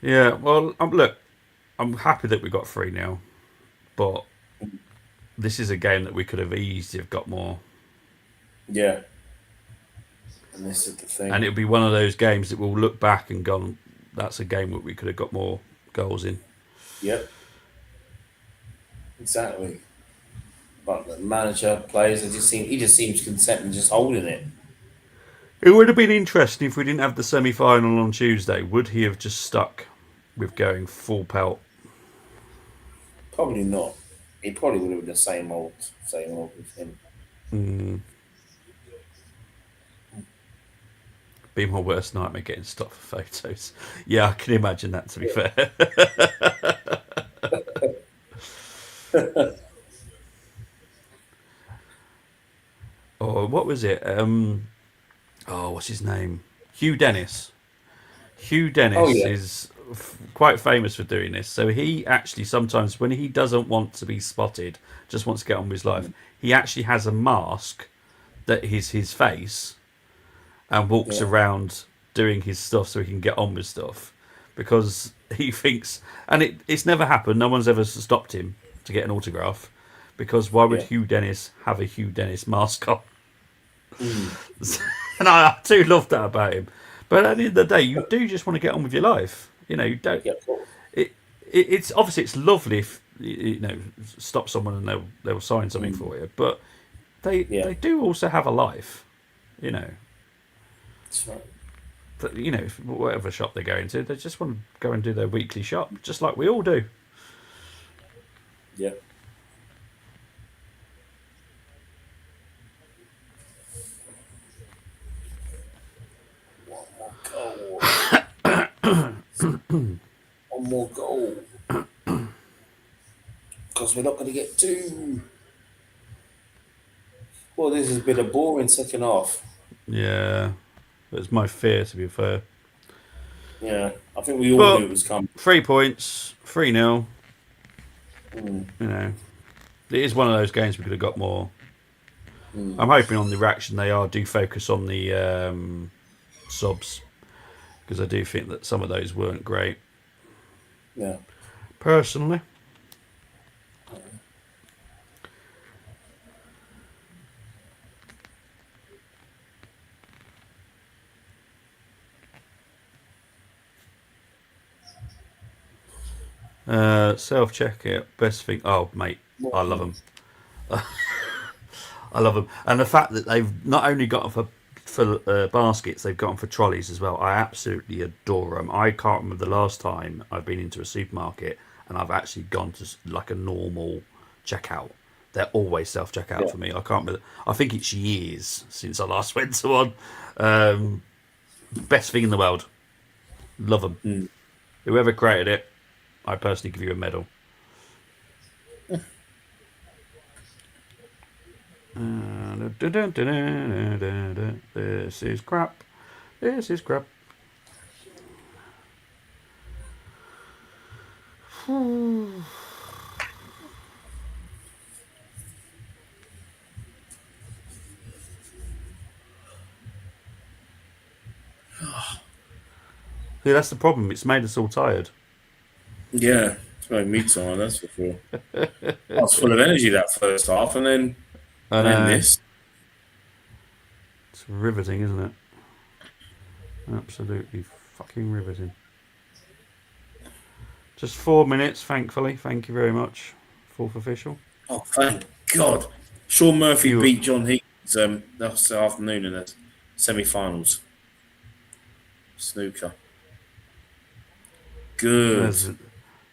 Speaker 1: Yeah, well, look, I'm happy that we got 3 now, but this is a game that we could have easily have got more.
Speaker 2: Yeah. And this is the thing.
Speaker 1: And it'll be one of those games that we'll look back and go, that's a game that we could have got more goals in.
Speaker 2: Yep. Exactly. But the manager, players, he just seems content and just holding it.
Speaker 1: It would have been interesting if we didn't have the semi-final on Tuesday. Would he have just stuck with going full pelt?
Speaker 2: Probably not. He probably would have been the same old with him.
Speaker 1: Be my worst nightmare getting stopped for photos. Yeah, I can imagine that, to be fair. Oh, what was it? What's his name? Hugh Dennis. Hugh Dennis is quite famous for doing this. So he actually sometimes, when he doesn't want to be spotted, just wants to get on with his life, he actually has a mask that is his face and walks around doing his stuff so he can get on with stuff, because he thinks, and it's never happened, no one's ever stopped him to get an autograph, because why would Hugh Dennis have a Hugh Dennis mask on? And I do love that about him. But at the end of the day, you do just want to get on with your life. You don't. It's obviously it's lovely if stop someone and they'll sign something for you, but they do also have a life.
Speaker 2: That's right.
Speaker 1: But, whatever shop they go into, they just want to go and do their weekly shop, just like we all do.
Speaker 2: Yeah. One more goal. One more goal. Because we're not going to get two. Well, this has been a boring second half.
Speaker 1: Yeah, it's my fear, to be fair.
Speaker 2: Yeah, I think we all
Speaker 1: But
Speaker 2: knew it was coming.
Speaker 1: 3 points, 3-0. It is one of those games we could have got more. I'm hoping on the reaction do focus on the subs, because I do think that some of those weren't great.
Speaker 2: Yeah.
Speaker 1: Personally. Self-check it. Best thing. Oh, mate, I love them. I love them, and the fact that they've not only got them for baskets, they've got them for trolleys as well. I absolutely adore them. I can't remember the last time I've been into a supermarket and I've actually gone to like a normal checkout. They're always self-checkout for me. I can't remember. I think it's years since I last went to one. Best thing in the world. Love them. Whoever created it, I personally give you a medal. This is crap. This is crap. Yeah, that's the problem. It's made us all tired.
Speaker 2: Yeah, it's made me tired, that's for sure. I was full of energy that first half, and then this.
Speaker 1: It's riveting, isn't it? Absolutely fucking riveting. Just 4 minutes, thankfully. Thank you very much. Fourth official.
Speaker 2: Oh, thank God. Sean Murphy beat John Higgins this afternoon in the semi-finals. Snooker. Good.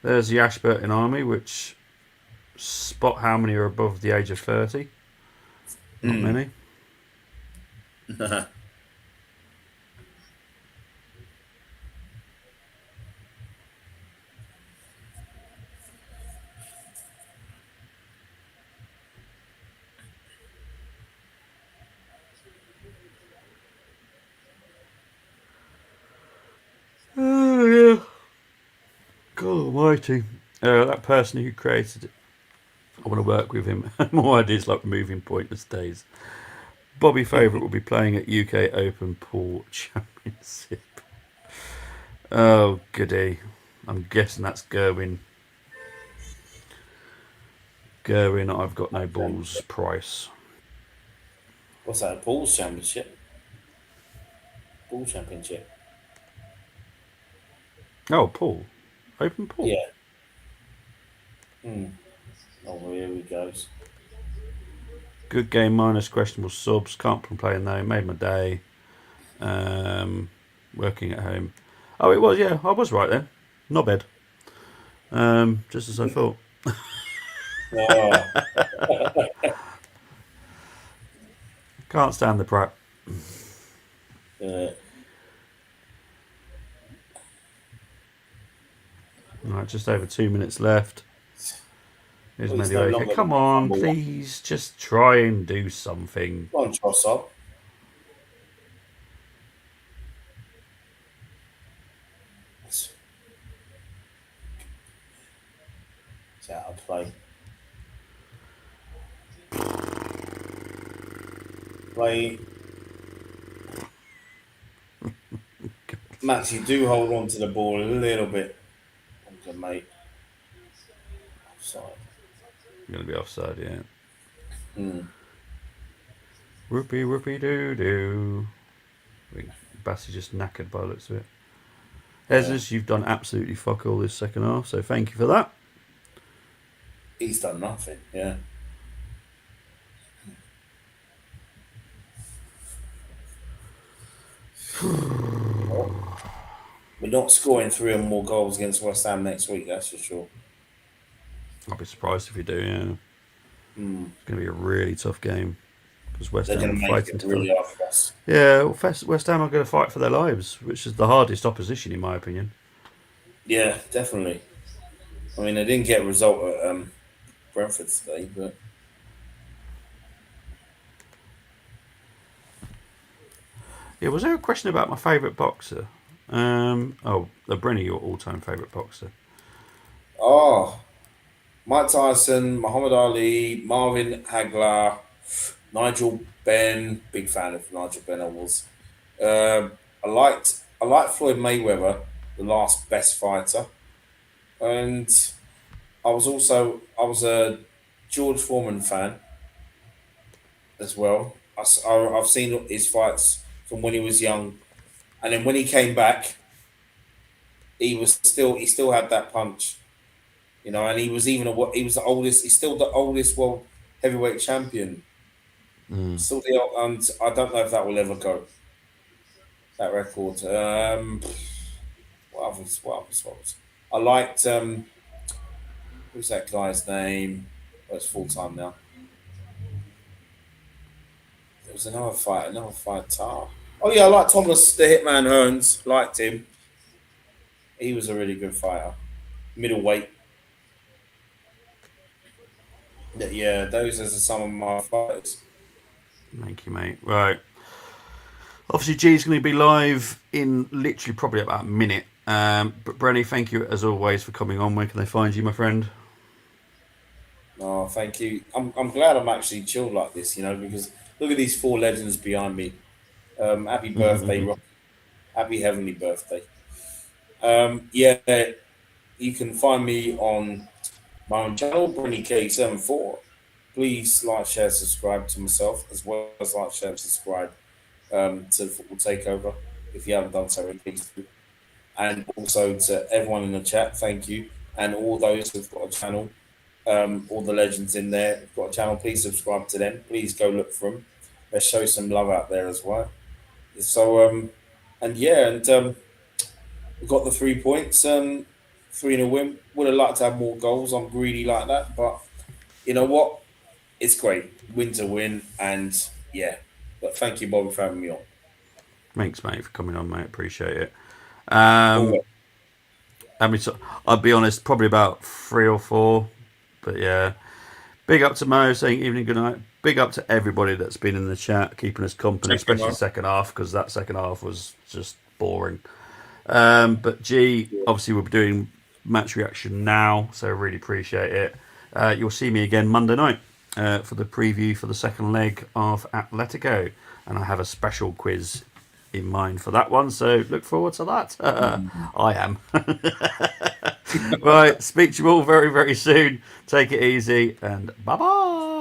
Speaker 1: There's the Ashburton Army, which spot how many are above the age of 30. Not many. Oh, yeah. God almighty. That person who created it, I want to work with him. More ideas like removing pointless days. Bobby Favourite will be playing at UK Open Pool Championship. Oh, goody. I'm guessing that's Gerwin. Gerwin, I've got no balls price.
Speaker 2: What's that? Balls Championship? Ball Championship.
Speaker 1: Oh, pool. Open pool.
Speaker 2: Yeah. Oh, here he goes.
Speaker 1: Good game minus questionable subs. Can't complain though. Made my day. Working at home. Oh, it was, yeah. I was right then. Not bad. Just as I thought. Can't stand the prep. Right, just over 2 minutes left. Here's Medioca. Come on, please, just try and do something.
Speaker 2: Come on, Trossard. It's out of play. Max, you do hold on to the ball a little bit. Okay, mate. Offside.
Speaker 1: You're going to be offside, yeah. Whoopie, whoopie, doo doo. I think Bassey just knackered by the looks of it. Ezers, you've done absolutely fuck all this second half, so thank you for that.
Speaker 2: He's done nothing, yeah. we're not scoring 3 or more goals against West Ham next week. That's for sure.
Speaker 1: I'll be surprised if you do. Yeah,
Speaker 2: Hmm.
Speaker 1: it's going to be a really tough game because West
Speaker 2: They're
Speaker 1: Ham
Speaker 2: going
Speaker 1: are
Speaker 2: to make
Speaker 1: fighting
Speaker 2: it
Speaker 1: to
Speaker 2: really hard for us.
Speaker 1: Yeah, well, West Ham are going to fight for their lives, which is the hardest opposition in my opinion.
Speaker 2: Yeah, definitely. I mean, they didn't get a result at Brentford today, but
Speaker 1: Yeah, was there a question about my favourite boxer? Brenny, your all-time favourite boxer.
Speaker 2: oh, Mike Tyson, Muhammad Ali, Marvin Hagler, Nigel Benn. Big fan of Nigel Benn. I was. I liked Floyd Mayweather, the last best fighter, and I was a George Foreman fan as well. I've seen his fights from when he was young, and then when he came back, he still had that punch, and he was the oldest. He's still the oldest world heavyweight champion.
Speaker 1: Mm.
Speaker 2: Still and I don't know if that will ever go, that record. What else? I liked who's that guy's name? Oh, it's full time now. There was another fighter. Oh yeah, I like Thomas the Hitman Hearns. Liked him. He was a really good fighter. Middleweight. Yeah, those are some of my fighters.
Speaker 1: Thank you, mate. Right. Obviously, G's going to be live in literally probably about a minute. But Brenny, thank you as always for coming on. Where can they find you, my friend?
Speaker 2: Oh, thank you. I'm glad I'm actually chilled like this, because look at these 4 legends behind me. Happy birthday, Rock. Happy heavenly birthday. Yeah, you can find me on my own channel, Brenny K74. Please like, share, subscribe to myself, as well as like, share, subscribe to the Football Takeover. If you haven't done so, please do. And also to everyone in the chat, thank you. And all those who've got a channel, all the legends in there who've got a channel, please subscribe to them. Please go look for them. Let's show some love out there as well. So, we've got the 3 points, 3 in a win. Would have liked to have more goals. I'm greedy like that, but you know what? It's great. Win to win, and yeah. But thank you, Bobby, for having me on.
Speaker 1: Thanks, mate, for coming on, mate. Appreciate it.
Speaker 2: Always.
Speaker 1: I'll be honest, probably about 3 or 4. But yeah, big up to Mo saying evening, good night. Big up to everybody that's been in the chat, keeping us company, especially the second half, because that second half was just boring. But G, obviously we're doing match reaction now, so I really appreciate it. You'll see me again Monday night for the preview for the second leg of Atletico, and I have a special quiz in mind for that one, so look forward to that. I am. Right, speak to you all very, very soon. Take it easy, and bye-bye.